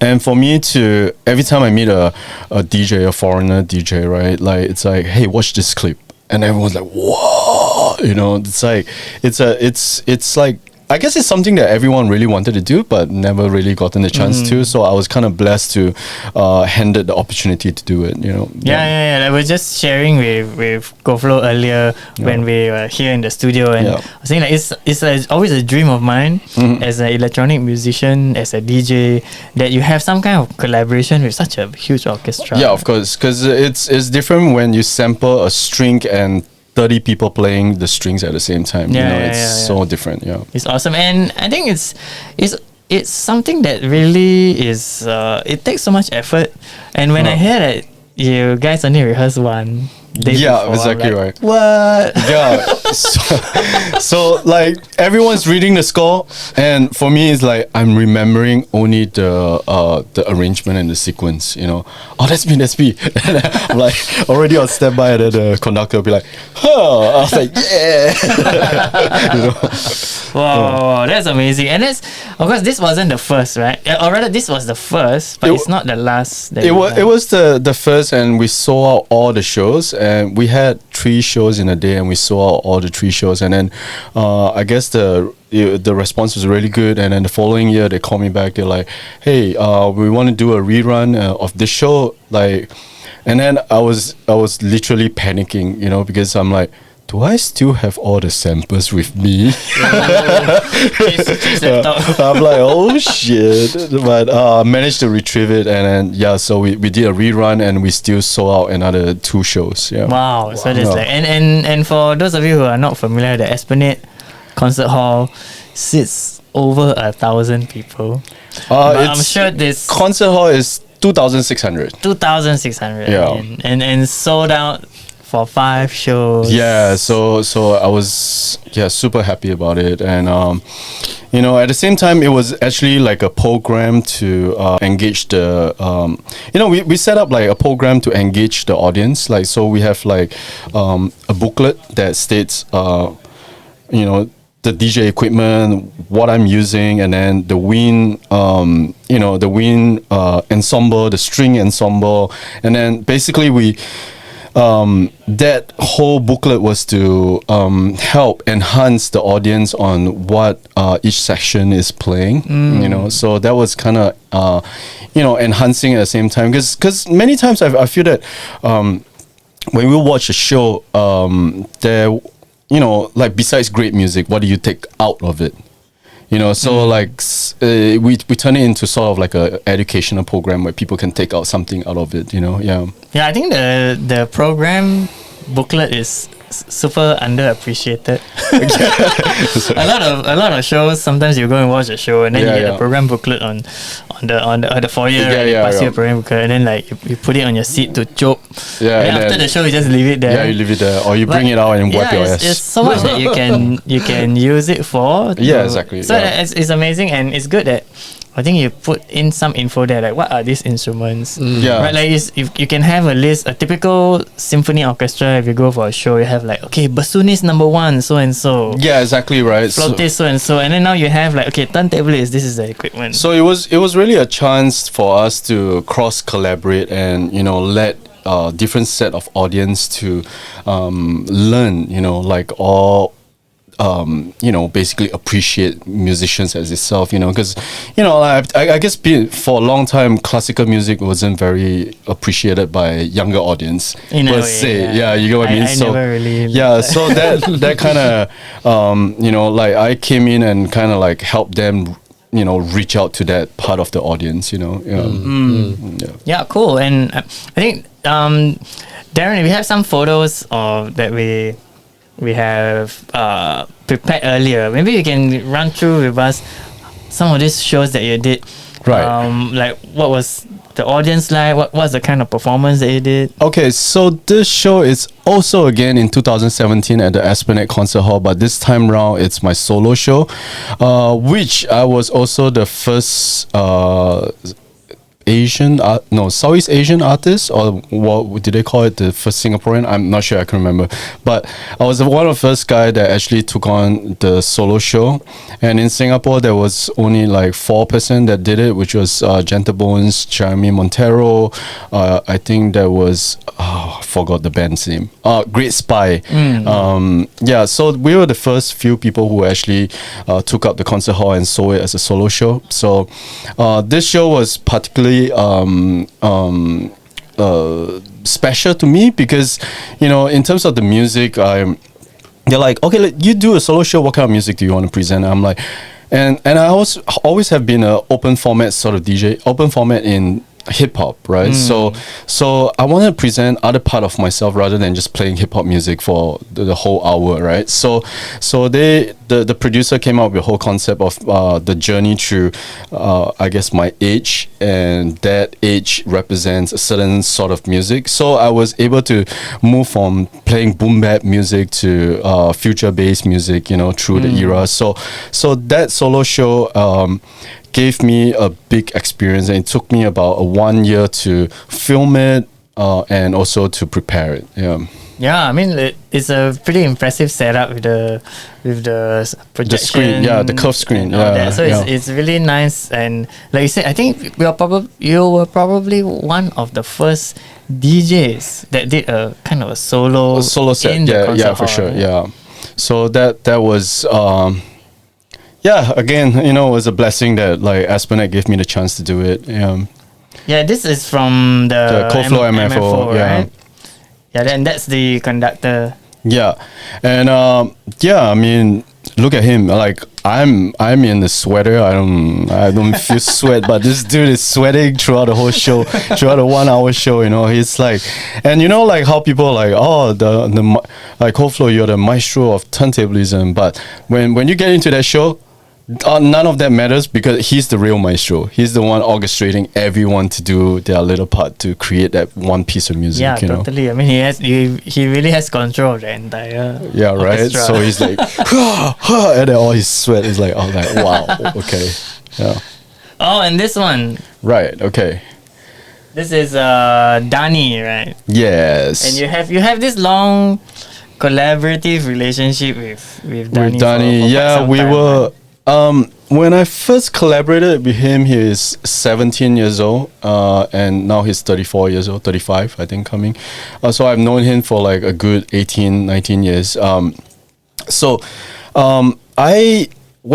and for me to every time I meet a DJ, a foreigner DJ, right? Like it's like, hey, watch this clip, and everyone's like, whoa, It's like it's like. I guess it's something that everyone really wanted to do, but never really gotten the chance to. So I was kind of blessed to handed the opportunity to do it. Yeah. I was just sharing with Koflow earlier when we were here in the studio, and I was saying like it's always a dream of mine as an electronic musician, as a DJ, that you have some kind of collaboration with such a huge orchestra. Yeah, of course, because it's different when you sample a string and 30 people playing the strings at the same time. It's so different. Yeah, it's awesome, and I think it's something that really is. It takes so much effort, and when I hear that you guys only rehearse one day before, exactly, like, right. What? Yeah. So like everyone's reading the score, and for me it's like I'm remembering only the arrangement and the sequence. Oh, that's me. And I'm like already on standby, and then the conductor will be like, I was like, yeah. Wow, that's amazing. And that's, of course, this wasn't the first, right? Or rather, this was the first, but it's not the last. It was the first, and we sold out all the shows, and we had 3 shows in a day, and we sold out all the 3 shows, and then I guess the response was really good, and then the following year they called me back. They're like, hey, we want to do a rerun of this show, like, and then I was literally panicking, because I'm like, do I still have all the samples with me? I'm like, oh shit. But I managed to retrieve it, and then so we did a rerun, and we still sold out another 2 shows. Yeah. Wow. So there's like, and for those of you who are not familiar, the Esplanade Concert Hall sits over 1,000 people. But I'm sure this concert hall is 2,600. 2,600. Yeah. And sold out for 5 shows. Yeah, so I was super happy about it, and at the same time it was actually like a program to engage the we set up like a program to engage the audience, like, so we have like a booklet that states the DJ equipment, what I'm using, and then the wind ensemble, the string ensemble, and then basically we that whole booklet was to help enhance the audience on what each section is playing. So that was kind of enhancing at the same time, because many times I feel that when we watch a show, there, like, besides great music, what do you take out of it? So like we turn it into sort of like a educational program where people can take out something out of it. Yeah, I think the program booklet is super underappreciated. a lot of shows, sometimes you go and watch a show, and then you get a program booklet on the foyer, and they pass you a program booklet, and then like you put it on your seat to chop. Yeah, and after the show you just leave it there. Yeah, you leave it there, or you bring it out and wipe your ass. It's so much that you can use it for. Yeah, exactly. So it's amazing, and it's good that I think you put in some info there, like what are these instruments? Yeah. Right, like you can have a list, a typical symphony orchestra. If you go for a show, you have like, okay, bassoonist number 1, so and so. Yeah, exactly right. Flautist, so and so, and then now you have like, okay, turntablist. This is the equipment. So it was really a chance for us to cross collaborate and let different set of audience to learn, like all. Basically appreciate musicians as itself, because I guess for a long time classical music wasn't very appreciated by younger audience. In a per way, se. Yeah, you get what I mean. I never really So that kind of like I came in and kind of like helped them reach out to that part of the audience. Yeah, cool. And I think Darren, we have some photos of that we have prepared earlier. Maybe you can run through with us some of these shows that you did. Right. Like what was the audience like? What was the kind of performance that you did? Okay, so this show is also again in 2017 at the Esplanade Concert Hall, but this time round it's my solo show, which I was also the first Southeast Asian artist, or what did they call it, the first Singaporean? I'm not sure, I can remember. But I was one of the first guy that actually took on the solo show. And in Singapore, there was only like 4% that did it, which was Gentle Bones, Jeremy Montero. I think there was, I forgot the band's name. Great Spy. So we were the first few people who actually took up the concert hall and saw it as a solo show. So this show was particularly special to me because in terms of the music, they're like, okay, you do a solo show, what kind of music do you want to present? And I'm like, and I always have been a open format sort of DJ, open format in hip hop, right? So I want to present other part of myself rather than just playing hip hop music for the whole hour, right? So the producer came up with a whole concept of the journey through I guess my age, and that age represents a certain sort of music. So I was able to move from playing boom bap music to future bass music, through the era. So that solo show gave me a big experience, and it took me about 1 year to film it and also to prepare it. Yeah, I mean it's a pretty impressive setup with the projection, the screen, the curved screen, So it's really nice, and like you said, I think you were probably one of the first DJs that did a kind of a solo set. in the concert for hall, sure. right? Yeah, so that was. Again, it was a blessing that like Esplanade gave me the chance to do it. Yeah, this is from the Koflow MFO, right? Yeah, then that's the conductor. Yeah, and I mean, look at him. Like I'm in the sweater. I don't feel sweat, but this dude is sweating throughout the whole show, throughout a 1 hour show. He's like, and like how people are like, oh, the like Koflow, you're the maestro of turntablism, but when you get into that show. None of that matters because he's the real maestro. He's the one orchestrating everyone to do their little part to create that one piece of music. Yeah, totally. I mean, he really has control of the entire orchestra. So he's like, and then all his sweat is like, wow, okay, yeah. Oh, and this one. Right. Okay. This is Dani, right? Yes. And you have this long collaborative relationship with Dani. With Dani, we were. When I first collaborated with him, he is 17 years old, and now he's 34 years old, 35, I think, coming. So I've known him for like a good 18, 19 years. When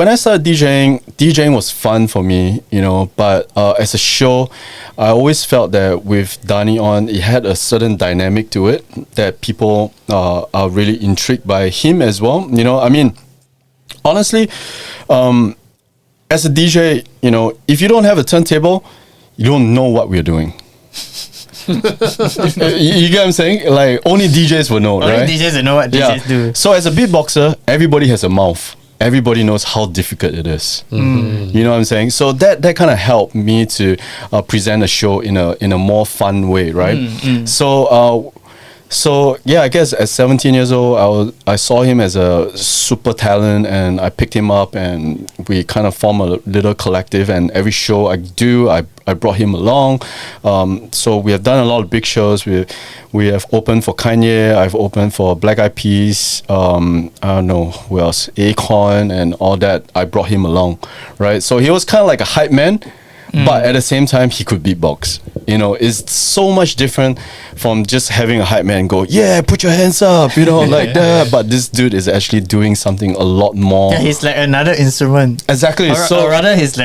I started DJing was fun for me, but as a show, I always felt that with Dani on, it had a certain dynamic to it that people are really intrigued by him as well. I mean, honestly, as a DJ, if you don't have a turntable, you don't know what we're doing. You get what I'm saying? Like, only DJs will know, right? Only DJs will know what DJs do. So as a beatboxer, everybody has a mouth. Everybody knows how difficult it is. You know what I'm saying? So that kind of helped me to present a show in a more fun way, right? So So yeah, I guess at 17 years old, I saw him as a super talent, and I picked him up, and we kind of formed a little collective. And every show I do, I brought him along. So we have done a lot of big shows. We have opened for Kanye. I've opened for Black Eyed Peas. I don't know who else, Akon, and all that. I brought him along, right? So he was kind of like a hype man. But at the same time, he could beatbox. You know, it's so much different from just having a hype man go, yeah, put your hands up, you know, like that. But this dude is actually doing something a lot more. Yeah, he's like another instrument. Exactly. Or rather, he's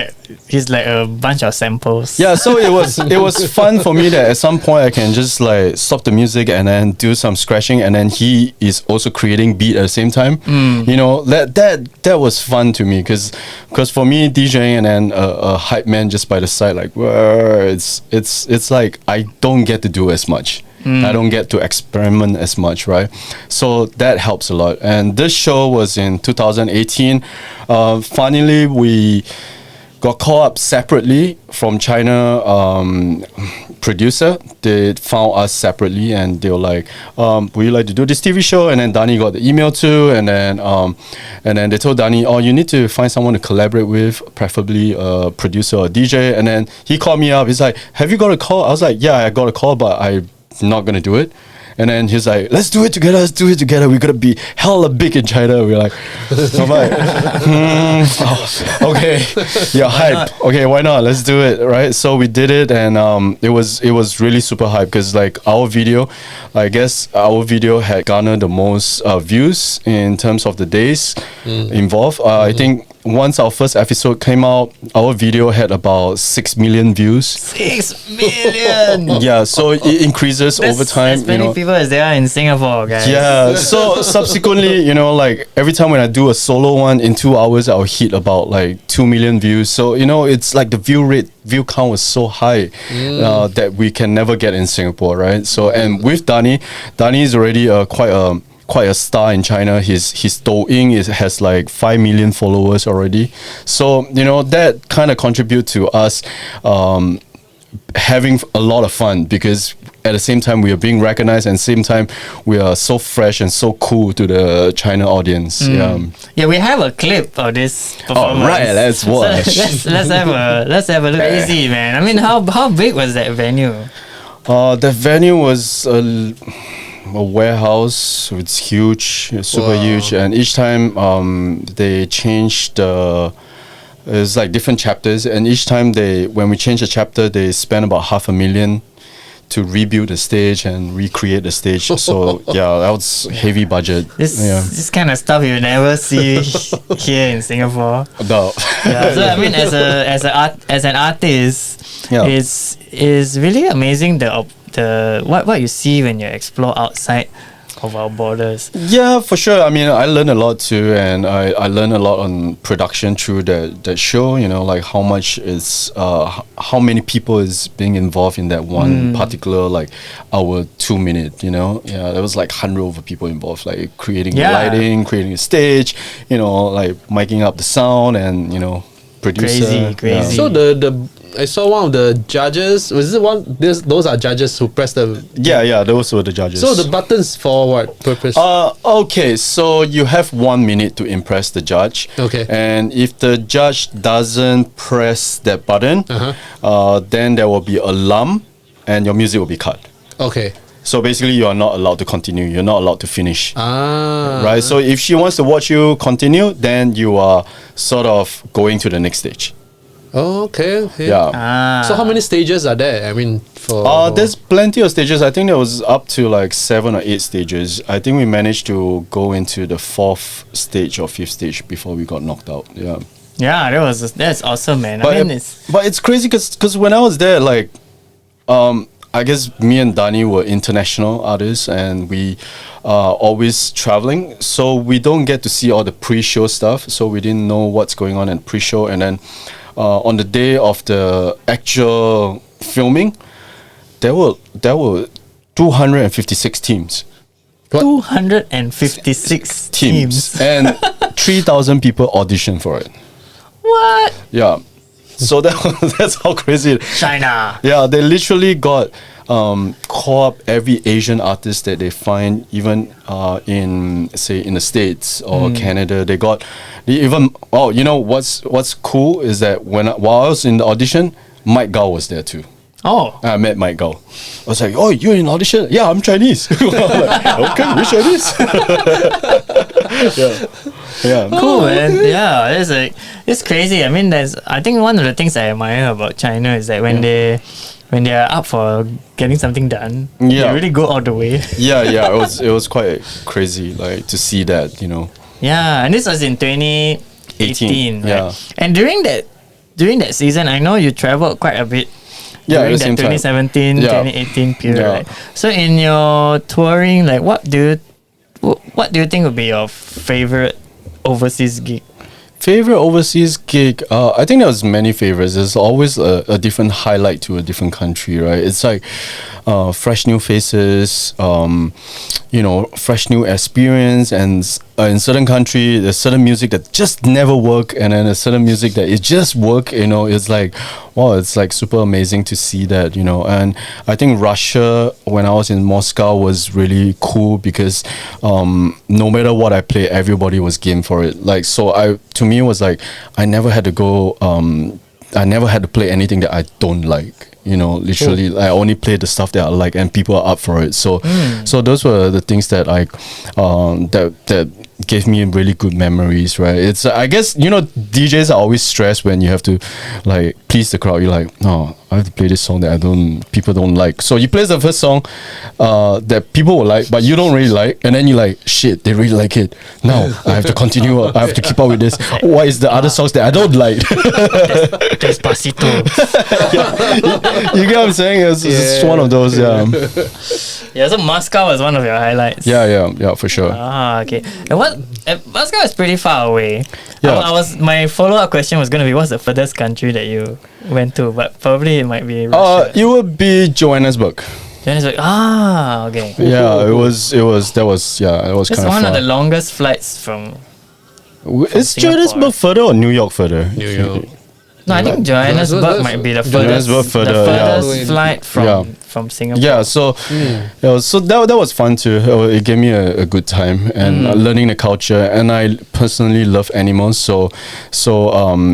like a bunch of samples. Yeah, so it was fun for me that at some point I can just like stop the music and then do some scratching, and then he is also creating beat at the same time. You know, that was fun to me because for me DJing and then a hype man just by the side, like it's like I don't get to do as much. I don't get to experiment as much, right? So that helps a lot. And this show was in 2018. Funnily, we got called up separately from China producer. They found us separately, and they were like, would you like to do this TV show? And then Danny got the email too, and then they told Danny, oh, you need to find someone to collaborate with, preferably a producer or DJ. And then he called me up. He's like, have you got a call? I was like, yeah, I got a call, but I'm not gonna do it. And then he's like, let's do it together. We're gonna be hella big in China. We're like, I'm like, okay, yeah, hype. Okay, why not? Let's do it, right? So we did it, and it was really super hype because like our video, I guess our video had garnered the most views in terms of the days involved. I think once our first episode came out, our video had about 6 million views. 6 million. Yeah, so it increases over time. As many people as there are in Singapore, guys. Yeah, so subsequently, you know, like every time when I do a solo one in 2 hours, I'll hit about like 2 million views. So, you know, it's like the view count was so high that we can never get in Singapore, right? So, and with Danny is already quite a star in China. His Douyin has like 5 million followers already. So, you know, that kind of contribute to us having a lot of fun because at the same time we are being recognized, and same time we are so fresh and so cool to the China audience. Yeah, we have a clip of this performance. All right, let's watch. So let's have a look. Easy, man. I mean, how big was that venue? The venue was a warehouse. It's huge, super huge, and each time they changed it's like different chapters, and each time when we change a chapter, they spend about $500,000 to rebuild the stage and recreate the stage. So yeah, that was heavy budget. This kind of stuff you never see here in Singapore. No. Yeah, so I mean, as an artist, it's really amazing what you see when you explore outside of our borders. Yeah, for sure. I mean, I learned a lot too, and I learned a lot on production through that show. You know, like how much is how many people is being involved in that one particular like hour 2 minute. You know, yeah, there was like 100 over people involved, like creating the lighting, creating a stage. You know, like miking up the sound, and you know, producer. Crazy. Yeah. So the I saw one of the judges. Was it one? Those are judges who press the. Yeah, those were the judges. So the buttons for what purpose? Okay, so you have 1 minute to impress the judge. Okay. And if the judge doesn't press that button, then there will be a lump, and your music will be cut. Okay. So basically, you are not allowed to continue. You're not allowed to finish. Right. So if she wants to watch you continue, then you are sort of going to the next stage. Oh, okay. Yeah. So how many stages are there? I mean, for there's plenty of stages. I think there was up to like 7 or 8 stages. I think we managed to go into the 4th stage or 5th stage before we got knocked out. Yeah. Yeah, that's awesome, man. But I mean, it's crazy because when I was there, like, I guess me and Danny were international artists, and we are always traveling, so we don't get to see all the pre-show stuff. So we didn't know what's going on in pre-show, and then on the day of the actual filming, there were 256 teams. 256 teams. And 3,000 people auditioned for it. What? Yeah. So that's how crazy it is. China. Yeah, they literally got call up every Asian artist that they find, even in the States or Canada. They even you know what's cool is that while I was in the audition, Mike Gao was there too. Oh, I met Mike Gao. I was like, "Oh, you're in audition? Yeah, I'm Chinese." I'm like, okay, you're Chinese. yeah. cool, man. Yeah, it's crazy. I mean, I think one of the things I admire about China is that when they are up for getting something done, they really go all the way. yeah. It was quite crazy, like to see that, you know. Yeah, and this was in 2018. Right? Yeah. And during that season, I know you traveled quite a bit. Yeah, During at the same that time. 2017, Yeah. 2018 period. Yeah. Right? So in your touring, like what do you think would be your favorite overseas gig? Favorite overseas gig? I think there was many favorites. There's always a different highlight to a different country, right? It's like fresh new faces, fresh new experience, and in certain country, there's certain music that just never work, and then there's certain music that it just work. You know, it's like, wow, it's like super amazing to see that. You know, and I think Russia, when I was in Moscow, was really cool because no matter what I play, everybody was game for it. Like, so to me, it was like I never had to go. I never had to play anything that I don't like. You know, literally, I only play the stuff that I like, and people are up for it. So, so those were the things that that gave me really good memories, right? It's, I guess, you know, DJs are always stressed when you have to like please the crowd. You're like, no, I have to play this song that people don't like. So you play the first song that people will like, but you don't really like, and then you're like, shit, they really like it. Now I have to continue. I have to keep up with this. What is the other songs that I don't like? Despacito. You get what I'm saying? It's one of those. Yeah, so Moscow was one of your highlights. Yeah, for sure. Ah, okay. And Moscow is pretty far away. Yeah. My follow-up question was going to be, what's the furthest country that you went to? But probably it might be Russia. It would be Johannesburg. Johannesburg. Ah, okay. Yeah, it was kind of It's one far. of the longest flights from Is Singapore. Johannesburg further or New York further? New York. No, I think Johannesburg might be the furthest, Johannesburg further, the yeah. furthest flight from Singapore. Yeah, so so that was fun too. It gave me a good time and learning the culture. And I personally love animals, so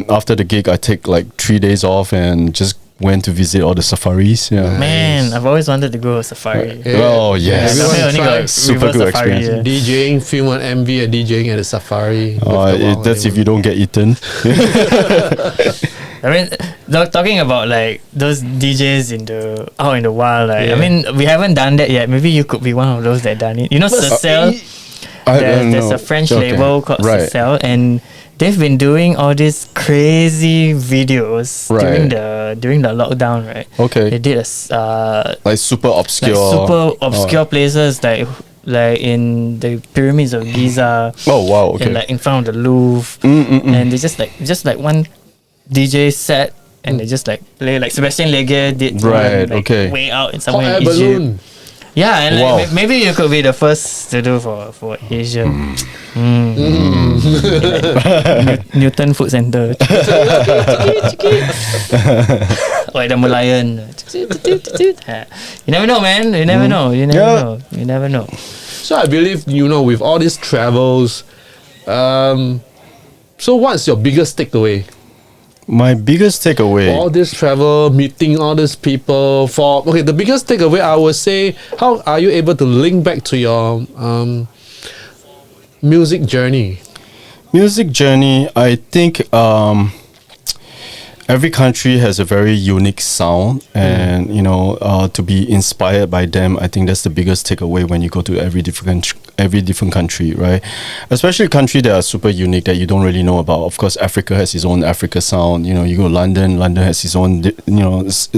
after the gig, I take like 3 days off and just went to visit all the safaris. Yeah, Man, I've always wanted to go safari. Oh yes, Everyone Definitely only try. got Super river good safari, experience. yeah. DJing, film on MV and DJing at a safari. with the wild that's if animals. you don't get eaten. I mean, talking about like those DJs out in the wild, like, Yeah. I mean, we haven't done that yet. Maybe you could be one of those that done it. You know, Cecil. There's a French label called Cecil, and they've been doing all these crazy videos during the lockdown, right? Okay. They did Like super obscure. places like in the pyramids of Giza. Oh wow. Okay. And like in front of the Louvre, and they just like one DJ set, and they just like play like Sebastian Leger did Right, one, like, okay. way out in Hot somewhere air in Egypt. balloon. Yeah, and Wow. like, maybe you could be the first to do for Asia. Newton Food Center. Like the Merlion. You never know, man. You never know. You never Yeah. know. You never know. So I believe, with all these travels, so what's your biggest takeaway? My biggest takeaway. All this travel, meeting all these people. The biggest takeaway, I would say, how are you able to link back to your music journey? Music journey, I think every country has a very unique sound, and to be inspired by them, I think that's the biggest takeaway when you go to every different country, right? Especially country that are super unique that you don't really know about. Of course, Africa has its own Africa sound. You go to London has its own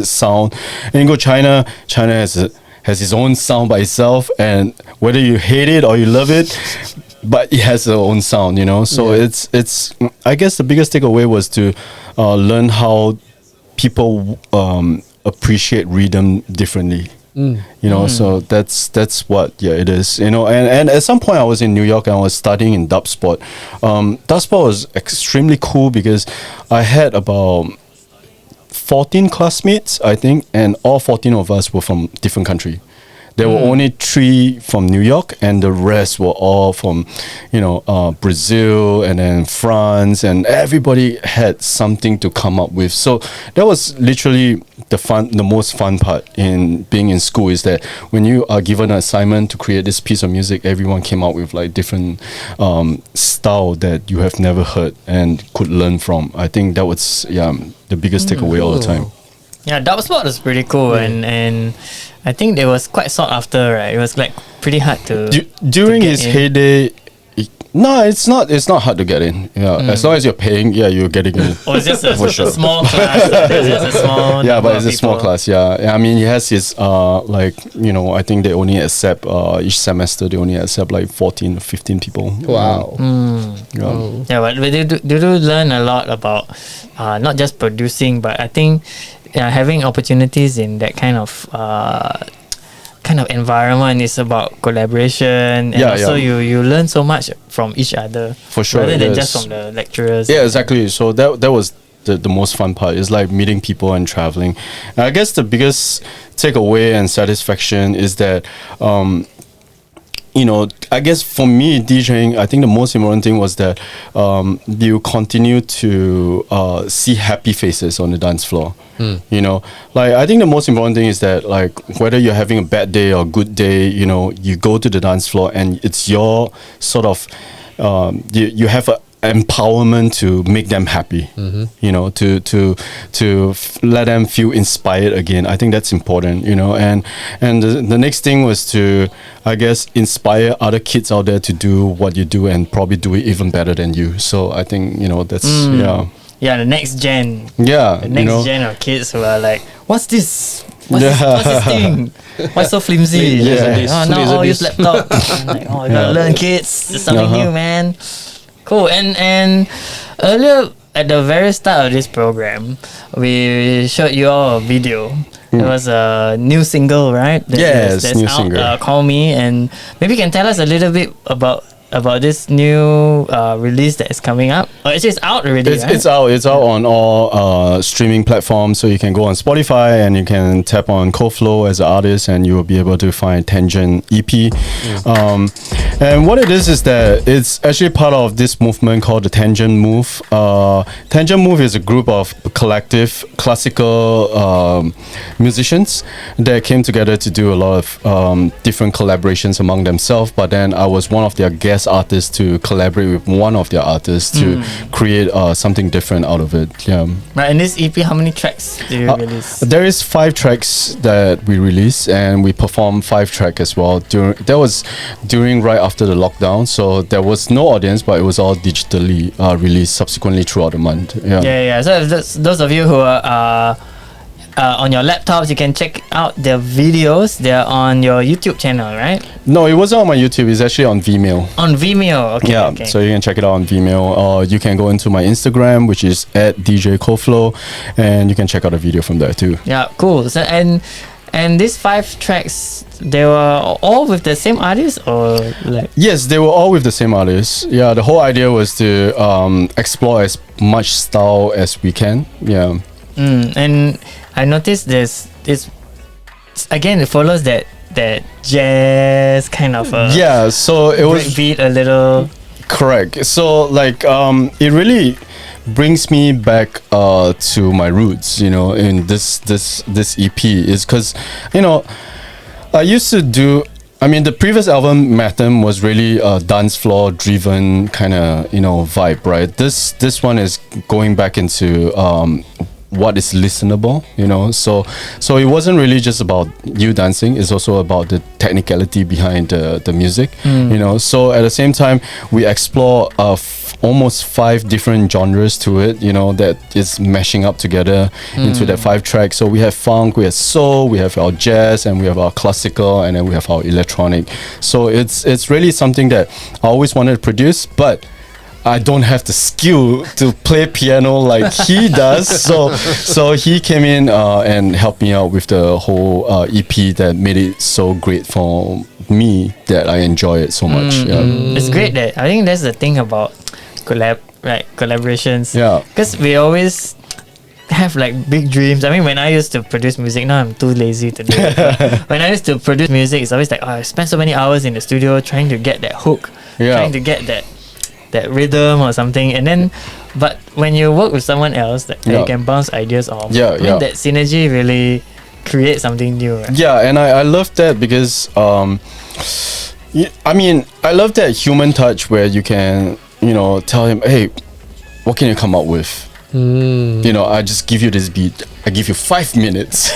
sound, and you go China has its own sound by itself, and whether you hate it or you love it, but it has its own sound, So it's I guess the biggest takeaway was to learn how people appreciate rhythm differently. So that's what it is. And at some point I was in New York and I was studying in dubstep. Dubstep was extremely cool because I had about 14 classmates, I think, and all 14 of us were from different country. There were only 3 from New York, and the rest were all from, Brazil and then France, and everybody had something to come up with. So that was literally the most fun part in being in school, is that when you are given an assignment to create this piece of music, everyone came out with like different style that you have never heard and could learn from. I think that was the biggest takeaway all the time. Yeah, Dubspot was pretty cool, and I think it was quite sought after, right? It was like pretty hard to during to his get in. heyday. No, it's not. It's not hard to get in. Yeah, as long as you're paying, you're getting in. Or it's just a For sure. small class. It's just a small Yeah, number but it's of a small people. class. Yeah, I mean, he has his I think they only accept each semester they only accept like 14 or 15 people. Wow. Yeah. Yeah, but they do learn a lot about not just producing, but I think having opportunities in that kind of environment is about collaboration, and also you learn so much from each other, For sure, rather than yes. just from the lecturers. Yeah, exactly. So that was the most fun part. Is like meeting people and traveling. And I guess the biggest takeaway and satisfaction is that I guess for me, DJing, I think the most important thing was that you continue to see happy faces on the dance floor. Like I think the most important thing is that, like, whether you're having a bad day or a good day, you go to the dance floor and it's your sort of you have a empowerment to make them happy, to let them feel inspired again. I think that's important, and the next thing was to, I guess, inspire other kids out there to do what you do and probably do it even better than you. So I think that's the next gen. Yeah, The next gen of kids who are like, what's this? What's this thing? Why so flimsy? Yeah. Now all use laptop. I'm like, you gotta learn, kids. There's something new, man. Cool. And earlier at the very start of this program, we showed you all a video. It was a new single, right? That's new out, single. Call Me, and maybe you can tell us a little bit about this new release that is coming up. Actually, it's out already, right? It's out on all streaming platforms, so you can go on Spotify and you can tap on Koflow as an artist and you will be able to find Tangent EP. And what it is that it's actually part of this movement called the Tangent Move. Tangent Move is a group of collective classical musicians that came together to do a lot of different collaborations among themselves, but then I was one of their guest artists to collaborate with one of their artists to create something different out of it. Yeah. Right, and this EP, how many tracks do you release? There is 5 tracks that we released, and we performed 5 tracks as well. During right after the lockdown, so there was no audience, but it was all digitally released subsequently throughout the month. Yeah. So those of you who are on your laptops, you can check out their videos. They're on your YouTube channel, right? No, it wasn't on my YouTube. It's actually on Vimeo. On Vimeo, okay. Yeah, okay. so you can check it out on Vimeo, or you can go into my Instagram, which is @DJ Koflow, and you can check out the video from there too. Yeah, cool. So and these 5 tracks, they were all with the same artist, or like? Yes, they were all with the same artist. Yeah, the whole idea was to explore as much style as we can. Yeah. And I noticed this again, it follows that jazz kind of So it was breakbeat a little. correct. So like it really brings me back to my roots, in this EP, is because I used to do. I mean, the previous album, Mathem, was really a dance floor driven kind of vibe, right? This one is going back into what is listenable, so it wasn't really just about you dancing, it's also about the technicality behind the music, so at the same time we explore almost 5 different genres to it, that is mashing up together into that 5 tracks. So we have funk, we have soul, we have our jazz, and we have our classical, and then we have our electronic. So it's really something that I always wanted to produce, but I don't have the skill to play piano like he does. So he came in and helped me out with the whole EP that made it so great for me that I enjoy it so much. It's great that I think that's the thing about collaborations. Yeah. Because we always have like big dreams. I mean, when I used to produce music, now I'm too lazy to do it. But when I used to produce music, it's always like, I spent so many hours in the studio trying to get that hook, trying to get that rhythm or something, and then. But when you work with someone else, that you can bounce ideas off. I mean, that synergy really creates something new. Right? Yeah, and I love that because I mean, I love that human touch where you can, tell him, hey, what can you come up with? I just give you this beat. I give you 5 minutes.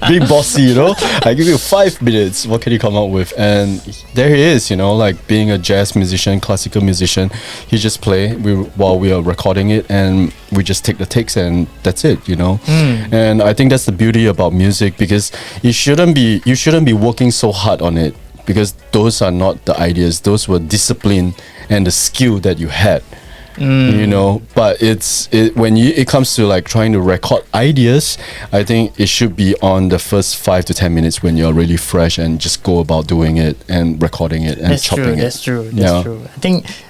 Big bossy, I give you 5 minutes. What can you come up with? And there he is, like being a jazz musician, classical musician. He just play while we are recording it, and we just take the takes, and that's it, And I think that's the beauty about music, because you shouldn't be working so hard on it, because those are not the ideas. Those were discipline and the skill that you had. But when it comes to like trying to record ideas, I think it should be on the first 5 to 10 minutes when you're really fresh and just go about doing it and recording it and chopping it. That's true.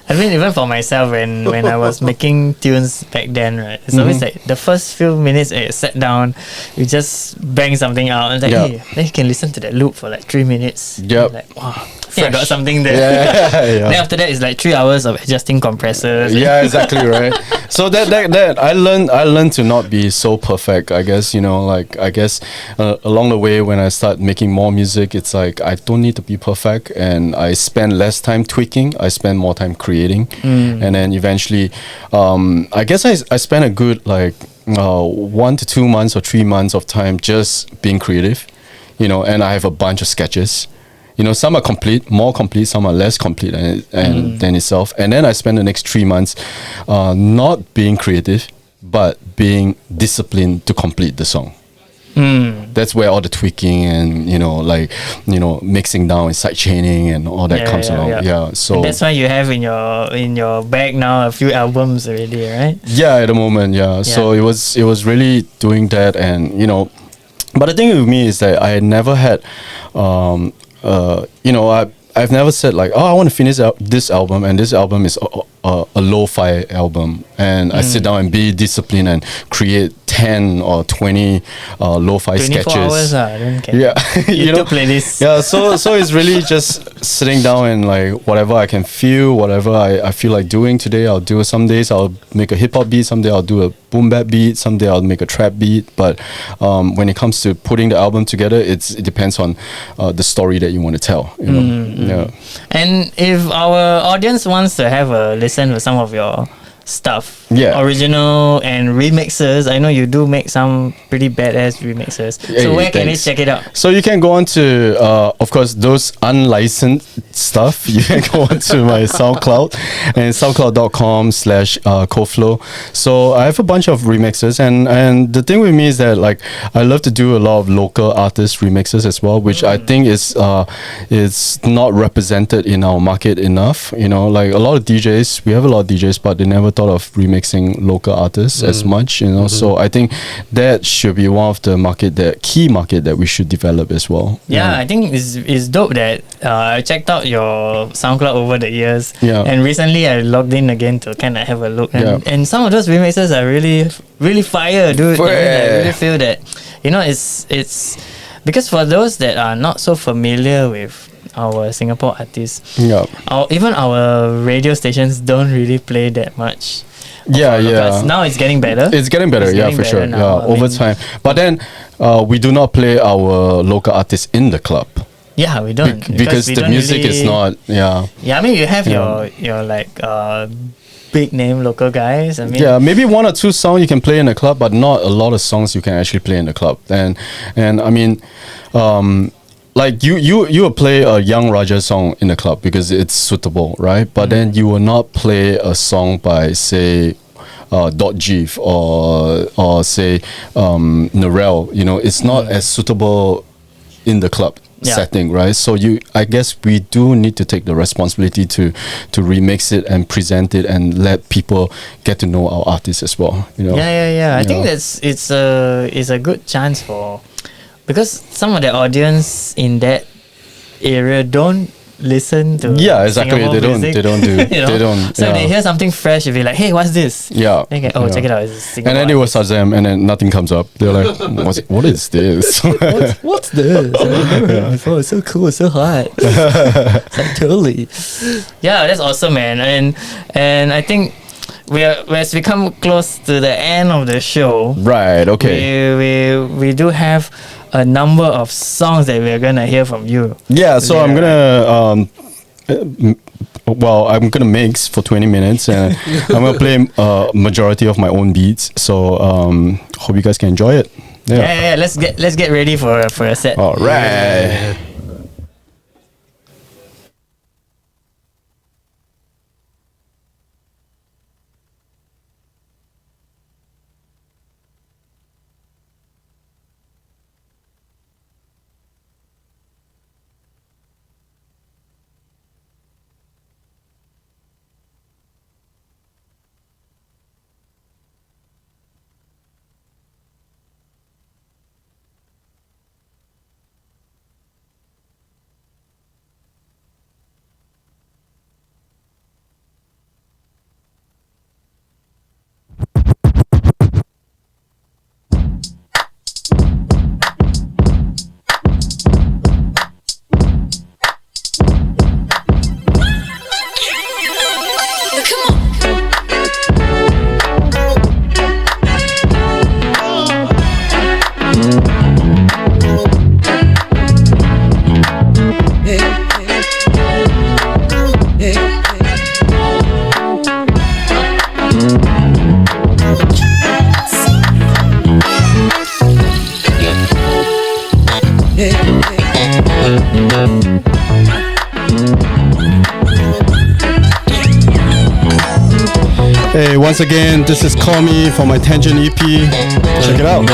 I mean, even for myself, when I was making tunes back then, right, it's always like the first few minutes I sat down, you just bang something out and like, hey, then you can listen to that loop for like 3 minutes. Like, wow, I got something there. Then after that, it's like 3 hours of adjusting compressors. Yeah, exactly, right. So that I learned to not be so perfect. I guess along the way when I start making more music, it's like I don't need to be perfect, and I spend less time tweaking. I spend more time creating, and then eventually, I guess I spent a good 1 to 2 months or 3 months of time just being creative, and I have a bunch of sketches. Some are more complete, some are less complete than itself. And then I spend the next 3 months not being creative, but being disciplined to complete the song. That's where all the tweaking and mixing down and side chaining and all that comes along. So and that's why you have in your bag now a few albums already, right? Yeah, at the moment, So it was really doing that, and but the thing with me is that I never had I've never said like, I want to finish this album, and this album is a lo-fi album, and I sit down and be disciplined and create 10 or 20 lo-fi 24 sketches. Hours, I don't care. Yeah, YouTube playlist. Yeah, so it's really just sitting down and like whatever I can feel, whatever I feel like doing today, I'll do it. Some days I'll make a hip hop beat, someday I'll do a boom bap beat, someday I'll make a trap beat. But when it comes to putting the album together, it depends on the story that you want to tell. Yeah. And if our audience wants to have a listen to some of your stuff, original and remixes, I know you do make some pretty badass remixes. So where can they check it out? So you can go on to of course those unlicensed stuff. You can go on to my SoundCloud and soundcloud.com/Koflow. So I have a bunch of remixes, and the thing with me is that like I love to do a lot of local artist remixes as well, which I think is not represented in our market enough. Like a lot of DJs, we have a lot of DJs, but they never thought of remixing local artists as much, So I think that should be one of the key market that we should develop as well. Yeah, I think it's dope that I checked out your SoundCloud over the years, and recently I logged in again to kind of have a look, and some of those remixes are really, really fire, dude. I really feel that, it's because for those that are not so familiar with our Singapore artists, even our radio stations don't really play that much. Now it's getting better. It's getting better, for sure. Over time. But then we do not play our local artists in the club. Yeah, we don't because the music is not. Yeah, I mean, you have your like big name local guys. I mean, maybe 1 or 2 songs you can play in the club, but not a lot of songs you can actually play in the club. And I mean, like you will play a Young Raja song in the club because it's suitable, right? But then you will not play a song by say Dot Jeev or say Narelle. It's not as suitable in the club setting, right? So I guess we do need to take the responsibility to remix it and present it and let people get to know our artists as well. I think it's a good chance for, because some of the audience in that area don't listen to Yeah, exactly. Singapore They don't. music. They don't do. You know? They don't. So if yeah. they hear something fresh, you'll be like, hey, what's this? Yeah. They go, check it out. It's Singapore. And then they will search them, and then nothing comes up. They're like, what is this? What's this? I've never heard it before. It's so cool. It's so hot. It's like, totally. Yeah, that's awesome, man. And I think as we come close to the end of the show, Right. Okay. we do have a number of songs that we're gonna hear from you. Yeah. So I'm gonna. I'm gonna mix for 20 minutes, and I'm gonna play majority of my own beats. So hope you guys can enjoy it. Yeah. Let's get ready for a set. All right. Hey, once again, this is Call Me for my Tangent EP. Check it out.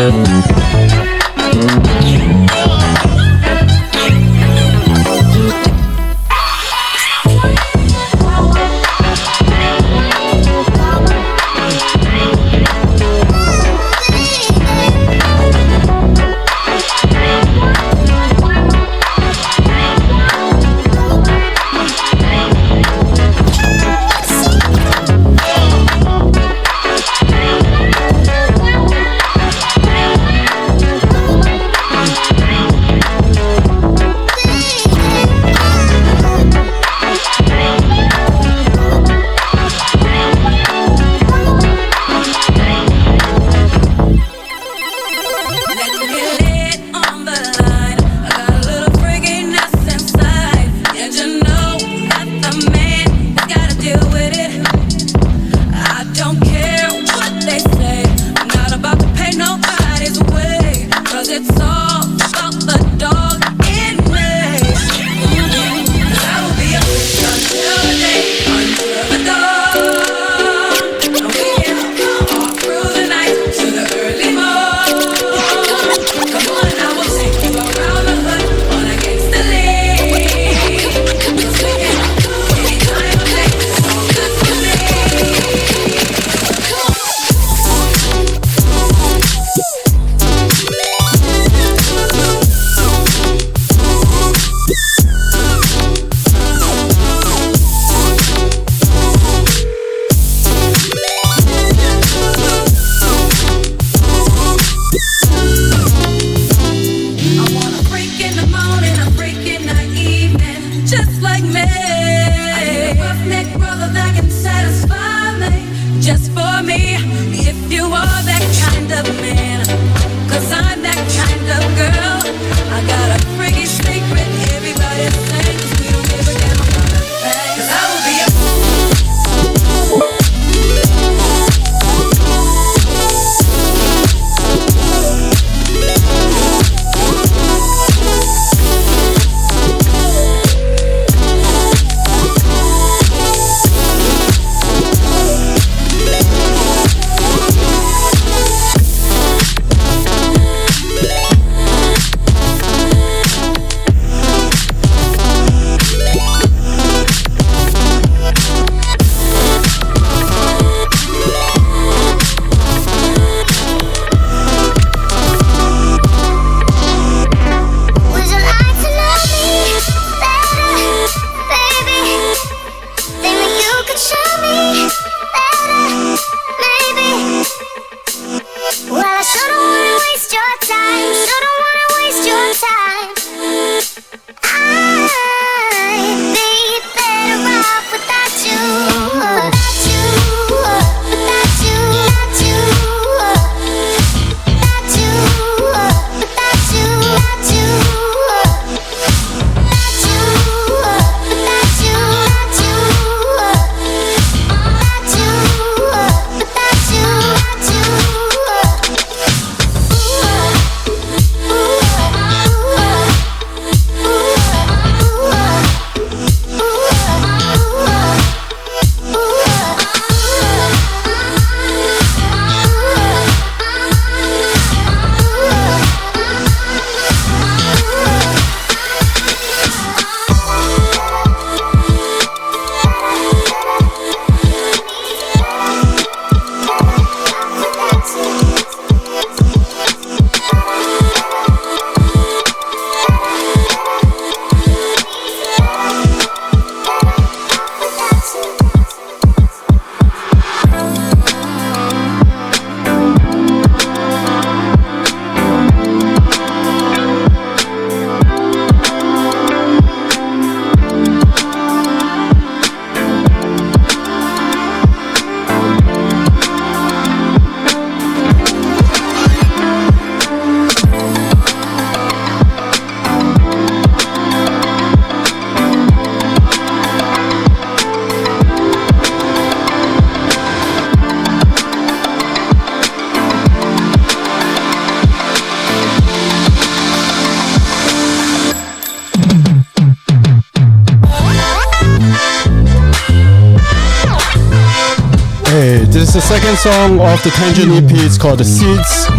This is the second song of the Tangent EP. It's called The Seeds.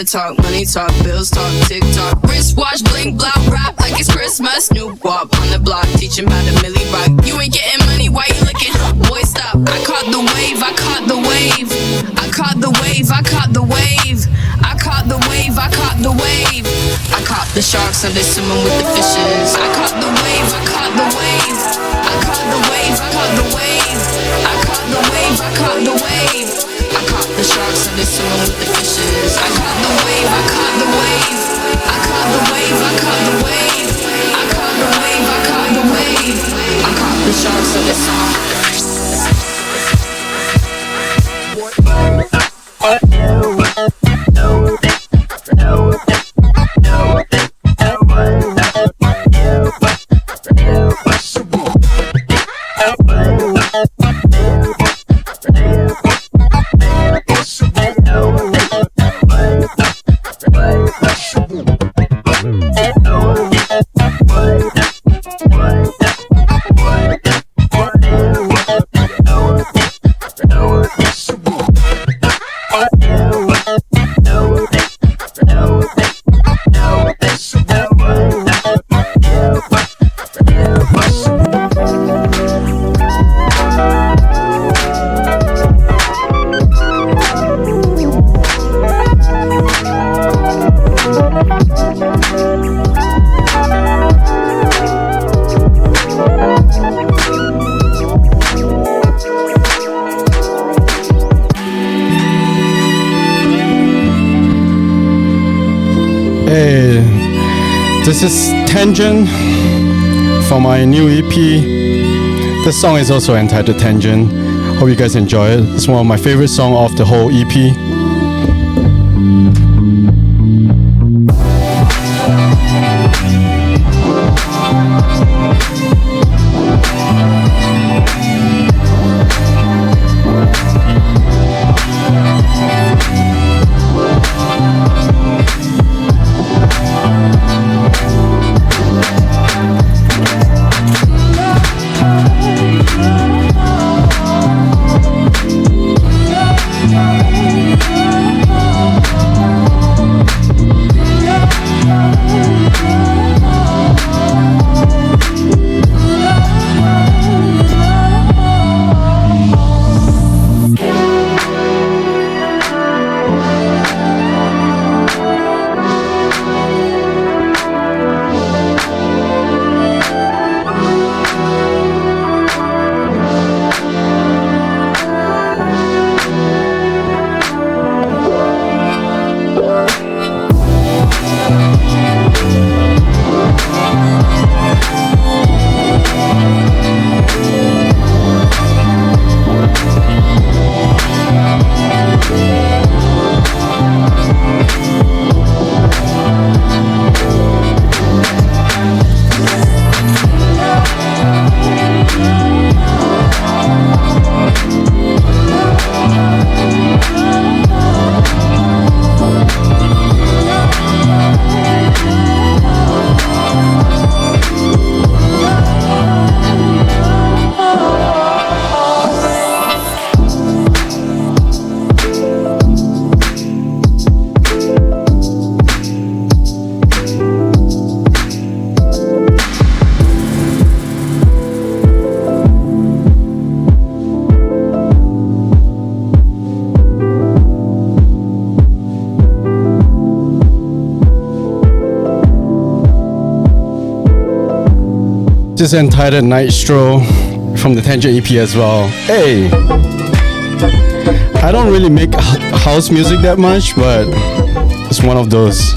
Talk, money talk, bills talk, TikTok, wristwatch, blink, blow, rap like it's Christmas. New guap on the block, teach him how to milli rock. You ain't getting money, why you looking? Boy, stop. I caught the wave, I caught the wave. I caught the wave, I caught the wave. I caught the wave, I caught the wave. I caught the sharks and they swimming with the fishes. I caught the wave, I caught the wave. I caught the wave, I caught the wave. I caught the wave, I caught the wave. I caught the sharks and they swimming with the fishes. I caught the wave, I caught the wave. I caught the wave, I caught the wave. I caught the wave, I caught the wave. I caught the sharks and they swimming with the fishes. Yeah. This is Tangent from my new EP. This song is also entitled Tangent. Hope you guys enjoy it. It's one of my favorite songs off the whole EP. This is entitled Night Stroll from the Tangent EP as well. Hey! I don't really make house music that much, but it's one of those.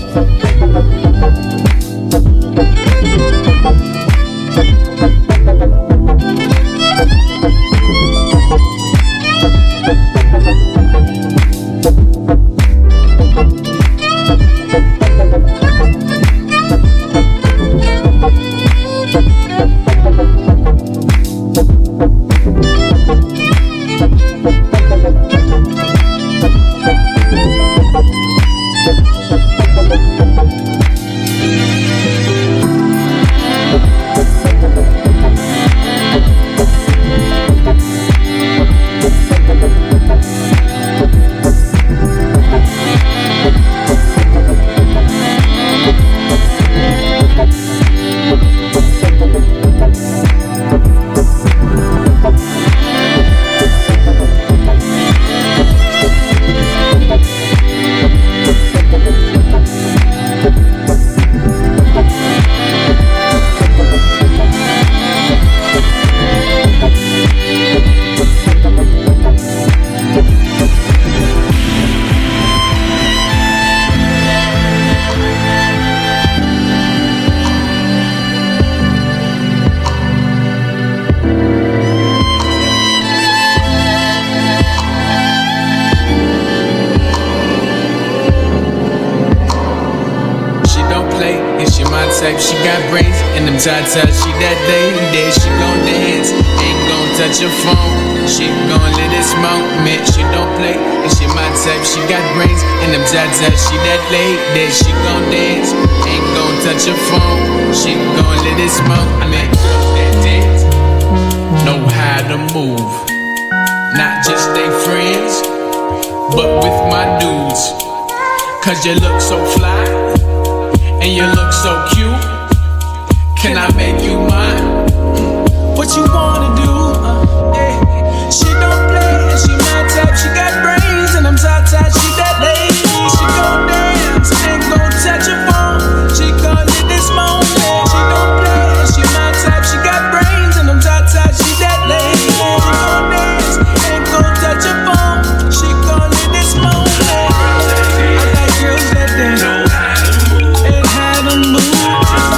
She got brains and them tatas. She that day, she gon' dance, ain't gon' touch her phone. She gon' let it smoke, man. She don't play, and she my type. She got brains and them tatas. She that lady, she gon' dance, ain't gon' touch her phone. She gon' let it smoke, man. Girls that dance know how to move, not just they friends, but with my dudes. Cause you look so fly and you look so cute. Can I make you mine? What you wanna do? She don't play and she my type. She got brains and I'm tight. She that lady. She gon' dance, ain't gon' touch her phone. She gon' let this moment. She don't play and she my type. She got brains and I'm tight. She that lady. She gon' dance, ain't gon' touch her phone. She gon' let this moment. I like girls that dance and how to move.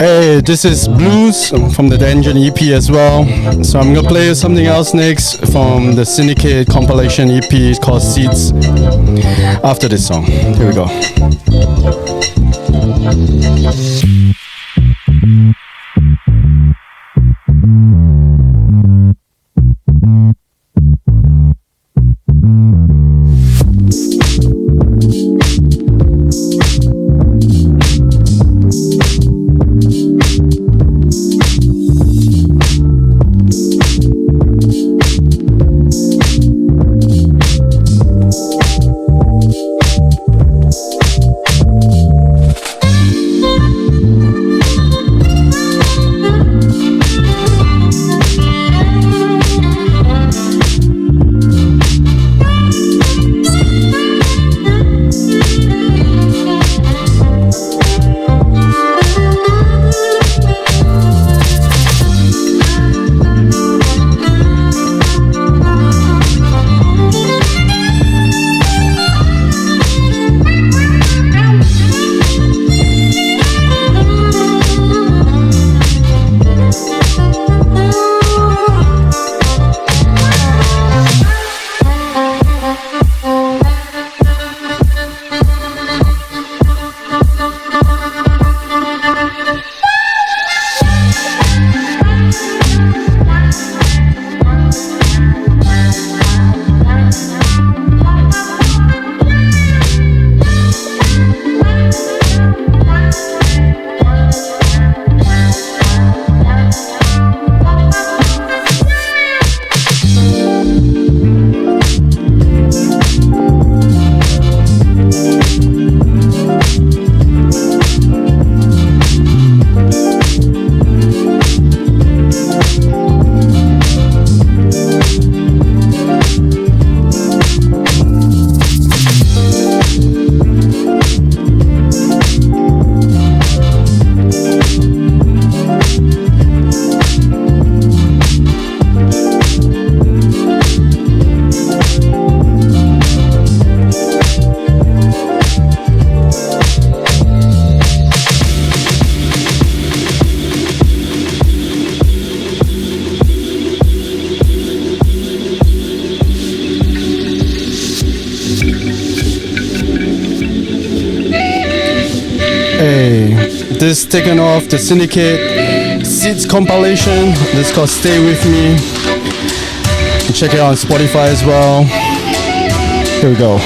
Hey, this is Blues from the Dungeon EP as well. So I'm gonna play something else next from the Syndicate compilation EP called Seeds after this song. Here we go. This taken off the Syndicate Seeds compilation. This is called Stay With Me. You can check it out on Spotify as well. Here we go.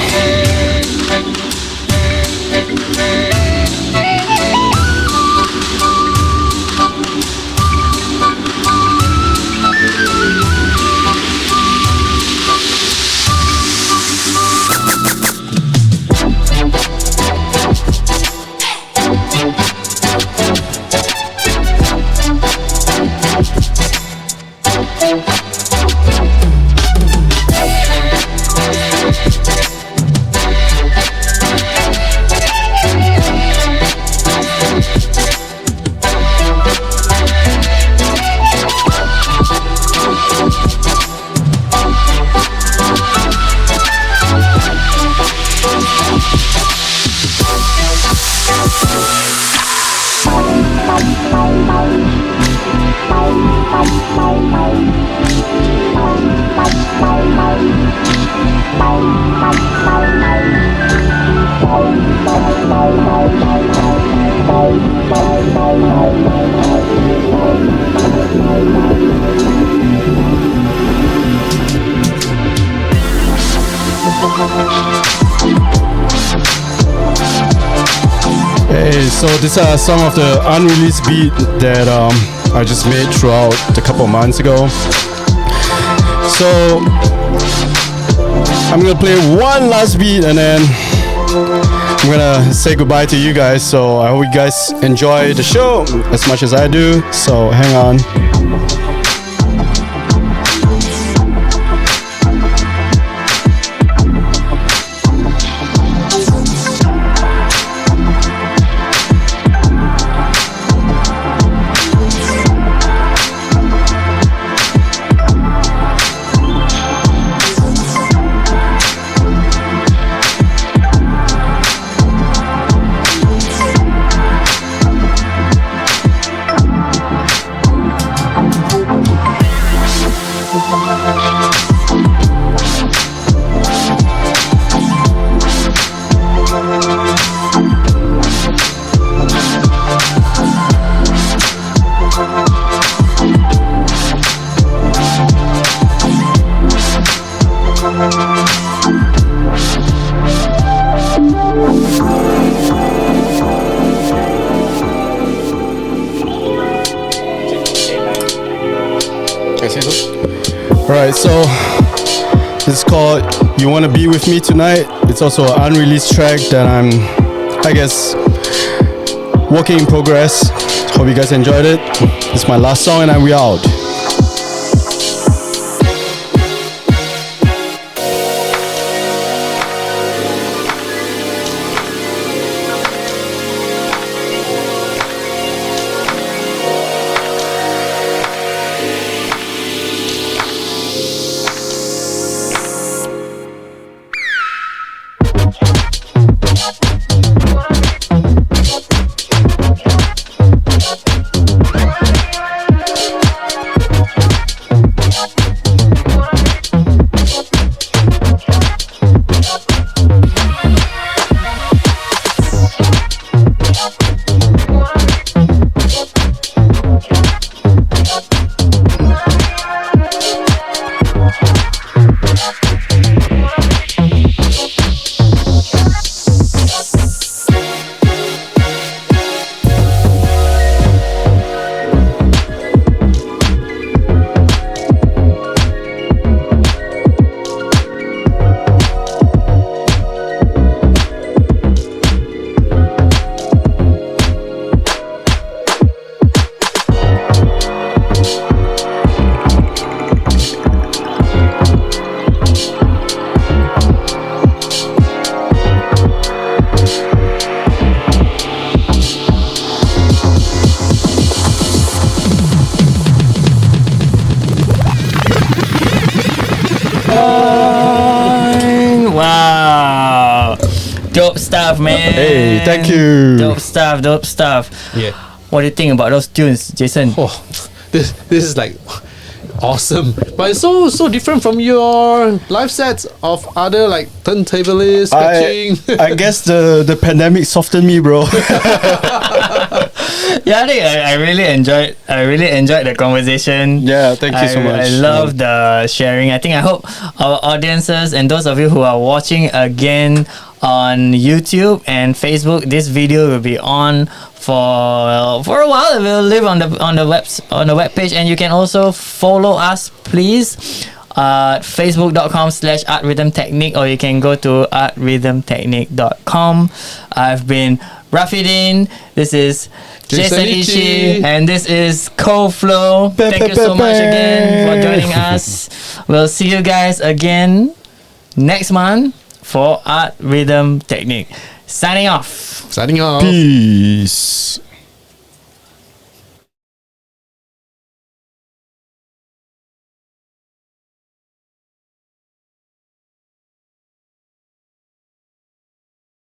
Hey, so these are some of the unreleased beat that I just made throughout a couple of months ago. So I'm gonna play one last beat and then I'm gonna say goodbye to you guys. So I hope you guys enjoy the show as much as I do. So hang on. Alright, so it's called You Wanna Be With Me Tonight. It's also an unreleased track that I'm, I guess, working in progress. Hope you guys enjoyed it. It's my last song and we out. Wow. Dope stuff, man. Hey, thank you. Dope stuff. Yeah. What do you think about those tunes, Jason? Oh, this is like awesome, but it's so different from your live sets of other like turntablist, sketching. I guess the pandemic softened me, bro. Yeah, I really enjoyed the conversation. Yeah, thank you so much. I love the sharing. I hope our audiences and those of you who are watching again on YouTube and Facebook, this video will be on for a while. It will live on the web page, and you can also follow us, please. Facebook.com/artrhythmtechnic, or you can go to artrhythmtechnic.com. I've been Rafi Din. This is Jason Itchi, and this is Koflow. Thank you so much again for joining us. We'll see you guys again next month for Art Rhythm Technique. Signing off. Signing off. Peace.